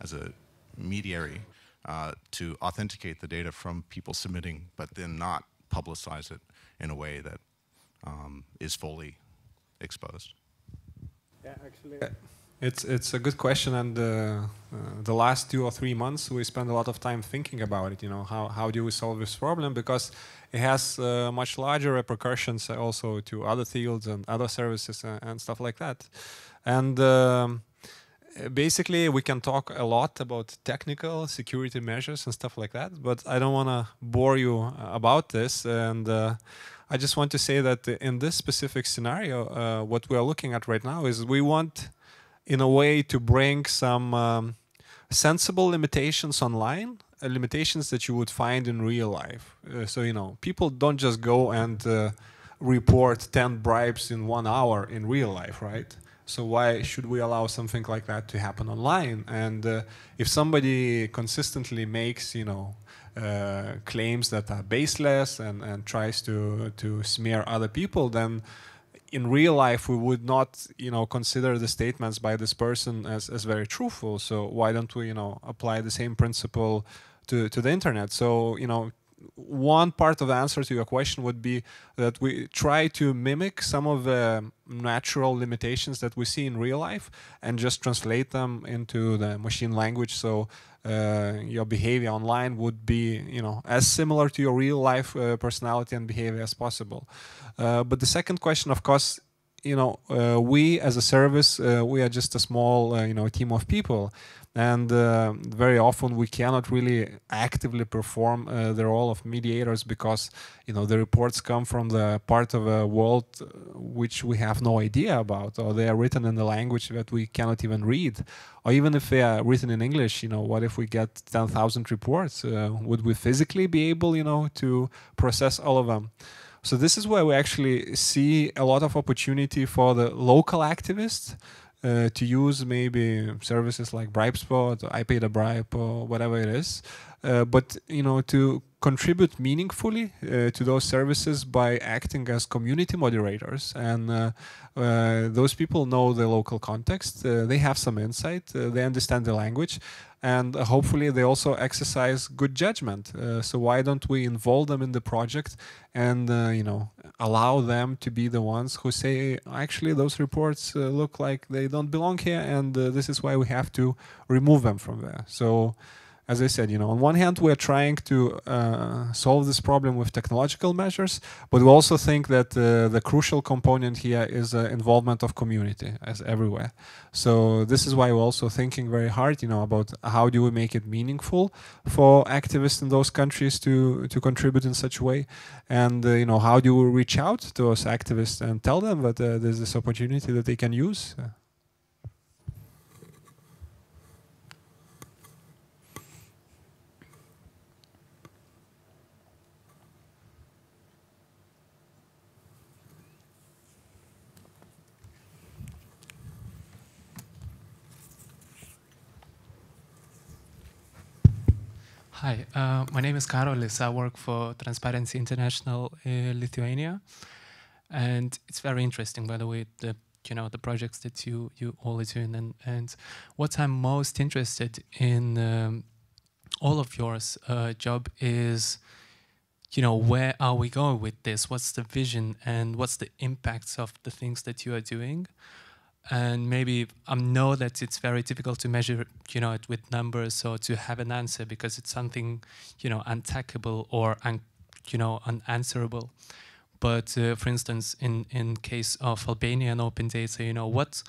as a mediary to authenticate the data from people submitting, but then not publicize it in a way that is fully exposed? Yeah, actually, it's a good question, and the last 2 or 3 months we spent a lot of time thinking about it. You know, how do we solve this problem, because it has much larger repercussions also to other fields and other services and stuff like that. And basically, we can talk a lot about technical security measures and stuff like that, but I don't want to bore you about this. And I just want to say that in this specific scenario, what we are looking at right now is we want, in a way, to bring some sensible limitations online, limitations that you would find in real life. So, you know, people don't just go and report 10 bribes in 1 hour in real life, right? So why should we allow something like that to happen online? And if somebody consistently makes, you know, claims that are baseless and tries to smear other people, then in real life we would not, you know, consider the statements by this person as very truthful. So why don't we, you know, apply the same principle to the internet? So, you know, one part of the answer to your question would be that we try to mimic some of the natural limitations that we see in real life and just translate them into the machine language. So your behavior online would be, you know, as similar to your real life personality and behavior as possible. But the second question, of course, you know, we as a service, we are just a small, you know, team of people. And very often we cannot really actively perform the role of mediators because, you know, the reports come from the part of a world which we have no idea about, or they are written in the language that we cannot even read. Or even if they are written in English, you know, what if we get 10,000 reports? Would we physically be able, you know, to process all of them? So this is where we actually see a lot of opportunity for the local activists to use maybe services like BribeSpot or I Paid a Bribe or whatever it is, but, you know, to contribute meaningfully to those services by acting as community moderators. And those people know the local context, they have some insight, they understand the language, and hopefully they also exercise good judgment. So why don't we involve them in the project and you know, allow them to be the ones who say, actually those reports look like they don't belong here, and this is why we have to remove them from there. So as I said, you know, on one hand, we're trying to solve this problem with technological measures, but we also think that the crucial component here is involvement of community, as everywhere. So this is why we're also thinking very hard, you know, about how do we make it meaningful for activists in those countries to contribute in such a way, and you know, how do we reach out to those activists and tell them that there's this opportunity that they can use. Hi, my name is Karolis. I work for Transparency International Lithuania, and it's very interesting, by the way, the projects that you all are doing, and what I'm most interested in all of yours job is, you know, where are we going with this? What's the vision and what's the impacts of the things that you are doing? And maybe I know that it's very difficult to measure, you know, it with numbers or to have an answer because it's something, you know, untackable or, unanswerable. But for instance, in case of Albania and open data, you know, what's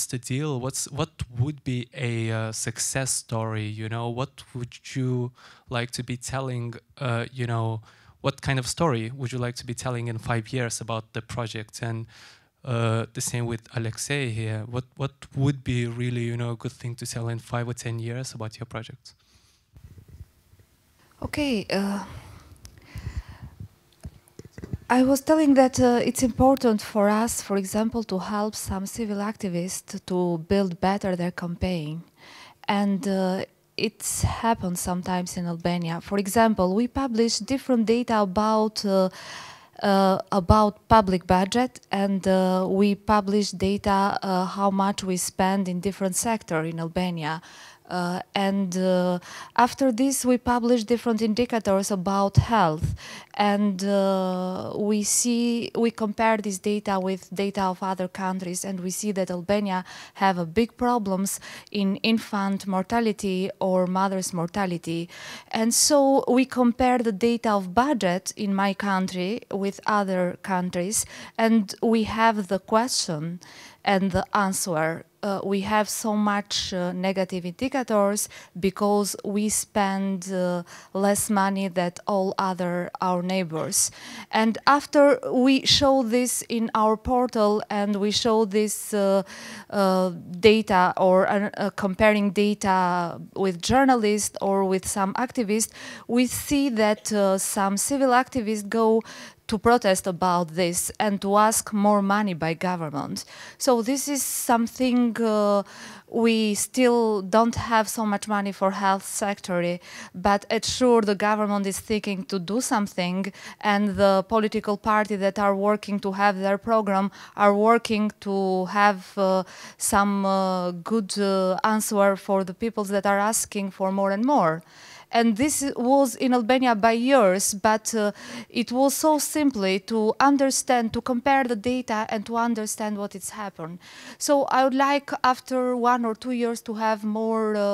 the deal? What would be a success story? You know, what would you like to be telling? You know, what kind of story would you like to be telling in 5 years about the project? And the same with Alexei here. What would be really, you know, a good thing to tell in 5 or 10 years about your project? Okay. I was telling that it's important for us, for example, to help some civil activists to build better their campaign. And it happens sometimes in Albania. For example, we publish different data about about public budget, and we publish data how much we spend in different sectors in Albania. And after this, we publish different indicators about health, and we compare this data with data of other countries, and we see that Albania have a big problems in infant mortality or mother's mortality. And so we compare the data of budget in my country with other countries, and we have the question and the answer. We have so much negative indicators because we spend less money than all our neighbors. And after we show this in our portal and we show this data or comparing data with journalists or with some activists, we see that some civil activists go to protest about this and to ask more money by government. So this is something we still don't have so much money for health sector, but it's sure the government is thinking to do something, and the political party that are working to have their program are working to have some good answer for the people that are asking for more and more. And this was in Albania by years, but it was so simply to understand, to compare the data and to understand what has happened. So I would like, after 1 or 2 years, to have more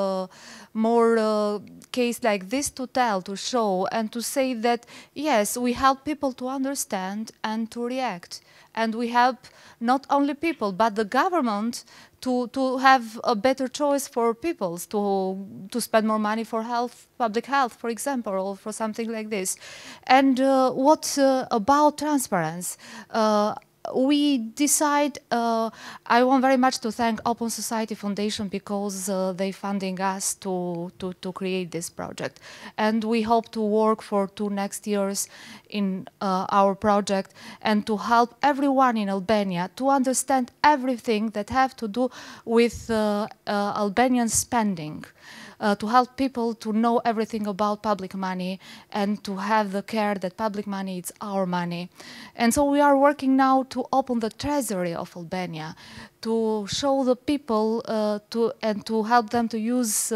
case like this to tell, to show, and to say that, yes, we help people to understand and to react. And we help not only people, but the government to have a better choice for people, to spend more money for health, public health, for example, or for something like this. And what about transparency? We decide, I want very much to thank Open Society Foundation because they funding us to create this project. And we hope to work for 2 next years in our project and to help everyone in Albania to understand everything that have to do with Albanian spending. To help people to know everything about public money and to have the care that public money is our money. And so we are working now to open the treasury of Albania, to show the people and to help them to use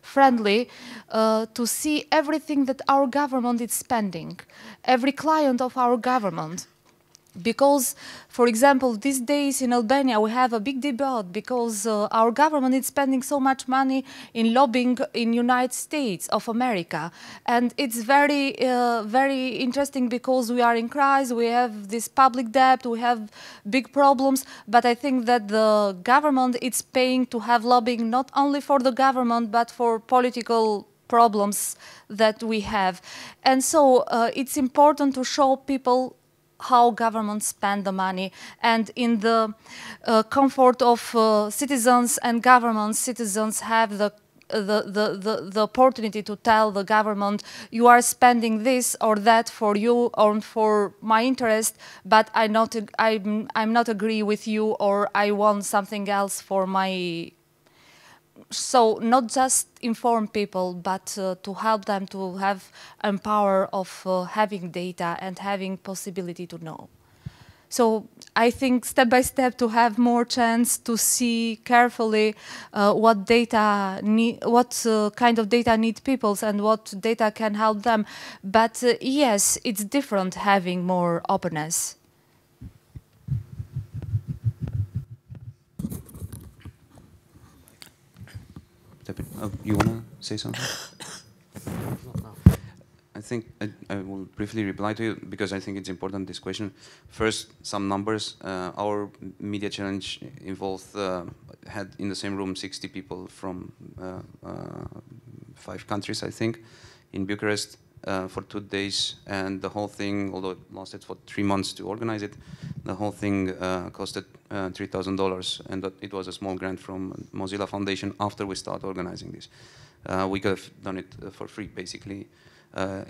friendly, to see everything that our government is spending, every client of our government. Because, for example, these days in Albania we have a big debate because our government is spending so much money in lobbying in United States of America. And it's very, very interesting because we are in crisis, we have this public debt, we have big problems, but I think that the government is paying to have lobbying not only for the government but for political problems that we have. And so it's important to show people how governments spend the money, and in the comfort of citizens and governments, citizens have the opportunity to tell the government, you are spending this or that for you or for my interest, but I'm not agree with you, or I want something else for my. So not just inform people, but to help them to have empower of having data and having possibility to know. So I think step by step to have more chance to see carefully what data need, what kind of data need peoples and what data can help them. But yes, it's different having more openness. You want to say something? I think I will briefly reply to you because I think it's important, this question. First, some numbers. Our media challenge involved, had in the same room 60 people from 5 countries, I think, in Bucharest for 2 days. And the whole thing, although it lasted for 3 months to organize it, the whole thing costed $3,000, and that it was a small grant from Mozilla Foundation after we started organizing this. We could have done it for free, basically,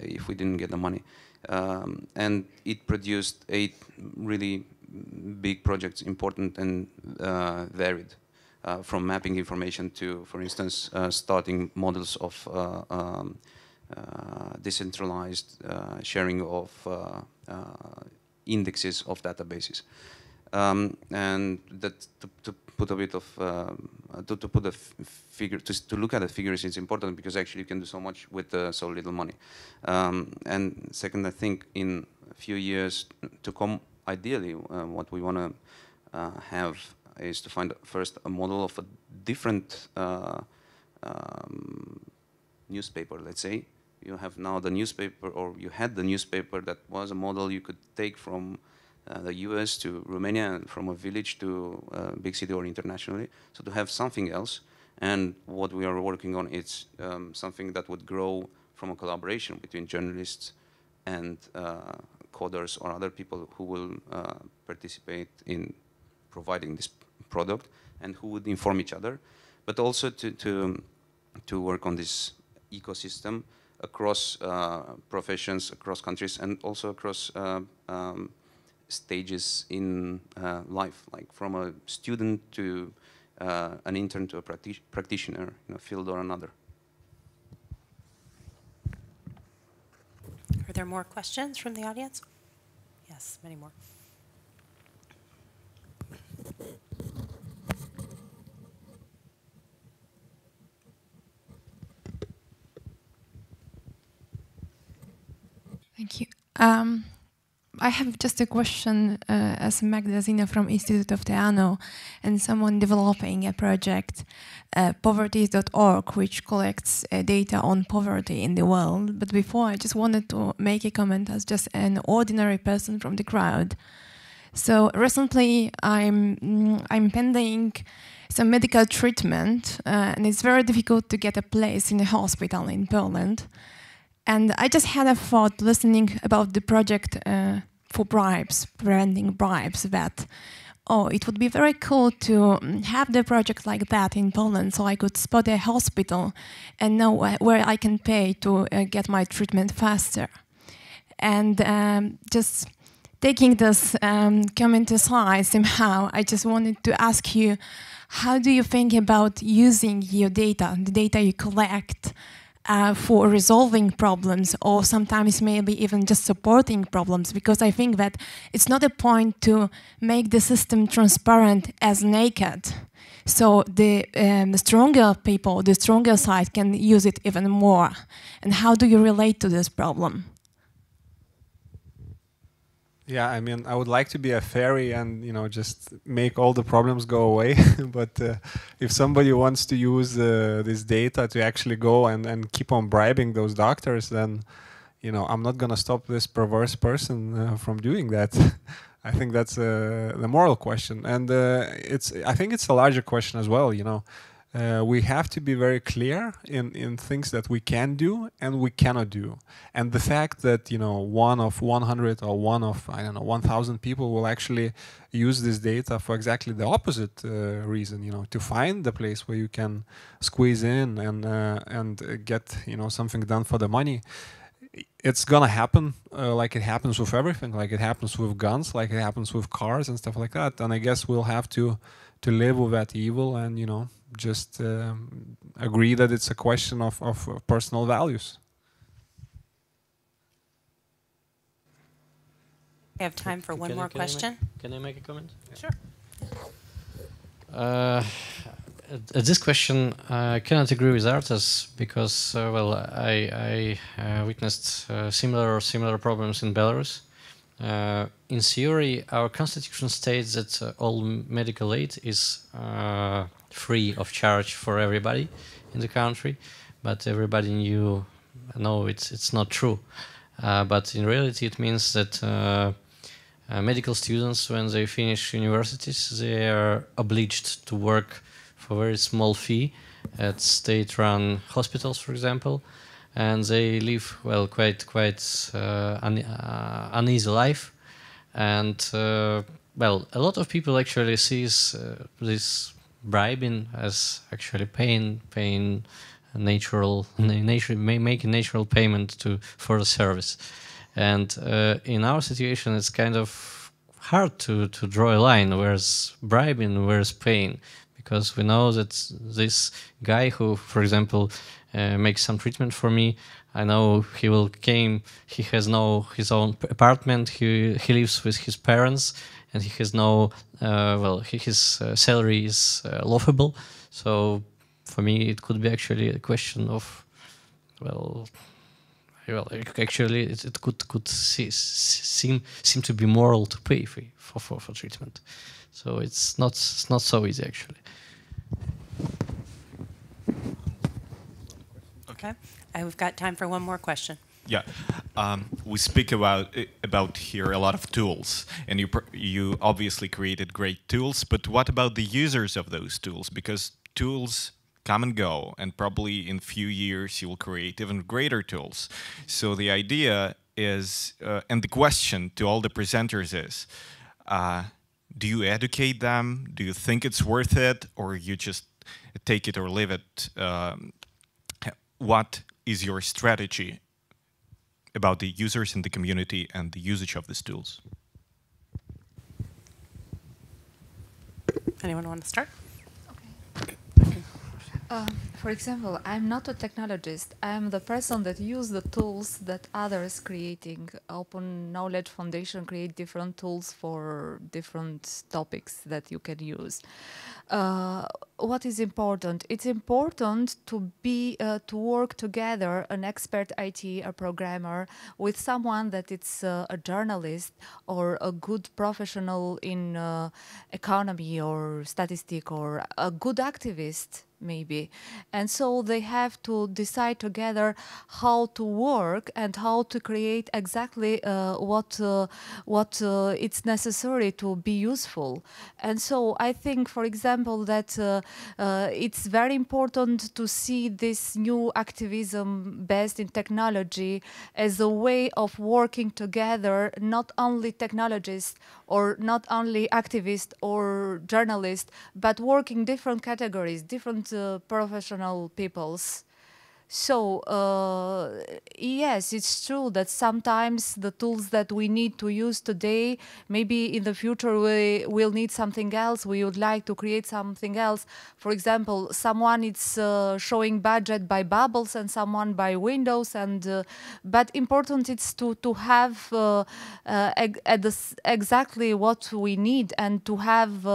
if we didn't get the money. And it produced 8 really big projects, important and varied, from mapping information to, for instance, starting models of decentralized sharing of indexes of databases. And that to put a bit of to put a figure to look at the figures is important because actually you can do so much with so little money. And second, I think in a few years to come, ideally, what we want to have is to find first a model of a different newspaper. Let's say you have now the newspaper, or you had the newspaper that was a model you could take from the US to Romania, and from a village to a big city or internationally. So to have something else, and what we are working on is something that would grow from a collaboration between journalists and coders or other people who will participate in providing this product and who would inform each other, but also to work on this ecosystem across professions, across countries, and also across stages in life, like from a student to an intern to a practitioner in a field or another. Are there more questions from the audience? Yes, many more. Thank you. I have just a question as Magdalena from Institute of Teano and someone developing a project, poverty.org, which collects data on poverty in the world. But before, I just wanted to make a comment as just an ordinary person from the crowd. So recently, I'm pending some medical treatment, and it's very difficult to get a place in a hospital in Poland. And I just had a thought listening about the project for bribes, preventing bribes, that, oh, it would be very cool to have the project like that in Poland so I could spot a hospital and know where I can pay to get my treatment faster. And just taking this comment aside somehow, I just wanted to ask you, how do you think about using your data, the data you collect, for resolving problems, or sometimes maybe even just supporting problems? Because I think that it's not a point to make the system transparent as naked. So the stronger people, the stronger side can use it even more. And how do you relate to this problem? Yeah, I mean, I would like to be a fairy and, you know, just make all the problems go away. But if somebody wants to use this data to actually go and keep on bribing those doctors, then, you know, I'm not going to stop this perverse person from doing that. I think that's the moral question. And I think it's a larger question as well, you know. We have to be very clear in things that we can do and we cannot do. And the fact that, you know, one of 100 or one of, I don't know, 1,000 people will actually use this data for exactly the opposite reason, you know, to find the place where you can squeeze in and get, you know, something done for the money. It's gonna happen like it happens with everything, like it happens with guns, like it happens with cars and stuff like that. And I guess we'll have to live with that evil and, you know, just agree that it's a question of personal values. We have time for one more question. Can I make a comment? Sure. At this question, I cannot agree with Artas because, well, I witnessed similar problems in Belarus. In theory, our constitution states that all medical aid is free of charge for everybody in the country, but everybody know it's not true. But in reality, it means that medical students, when they finish universities, they are obliged to work for a very small fee at state-run hospitals, for example, and they live, well, quite uneasy life. And well, a lot of people actually sees this bribing as actually paying making natural payment for the service. And in our situation, it's kind of hard to draw a line. Where's bribing, where's paying? because we know that this guy who, for example, makes some treatment for me, I know he will came. He has his own apartment. He lives with his parents, and he has no his salary is laughable. So for me, it could be actually a question of actually it could seem to be moral to pay for treatment. So it's not so easy actually. Okay. We've got time for one more question. Yeah, we speak about here a lot of tools, and you obviously created great tools. But what about the users of those tools? Because tools come and go, and probably in a few years you will create even greater tools. So the idea is, and the question to all the presenters is, do you educate them? Do you think it's worth it, or you just take it or leave it? What is your strategy about the users in the community and the usage of these tools? Anyone want to start? For example, I'm not a technologist. I'm the person that use the tools that others creating. Open Knowledge Foundation create different tools for different topics that you can use. What is important? It's important to to work together, an expert IT, a programmer, with someone that it's a journalist or a good professional in economy or statistic or a good activist maybe. And so they have to decide together how to work and how to create exactly what it's necessary to be useful. And so I think, for example, that it's very important to see this new activism based in technology as a way of working together, not only technologists or not only activists or journalists, but working different categories, different professional peoples. So yes, it's true that sometimes the tools that we need to use today, maybe in the future we will need something else. We would like to create something else. For example, someone is showing budget by bubbles and someone by windows. And but important is to have exactly what we need and to have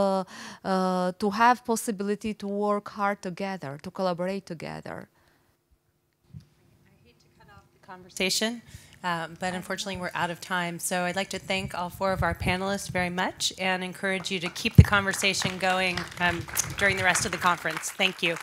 possibility to work hard together, to collaborate together. Conversation, but unfortunately we're out of time. So I'd like to thank all four of our panelists very much and encourage you to keep the conversation going during the rest of the conference. Thank you.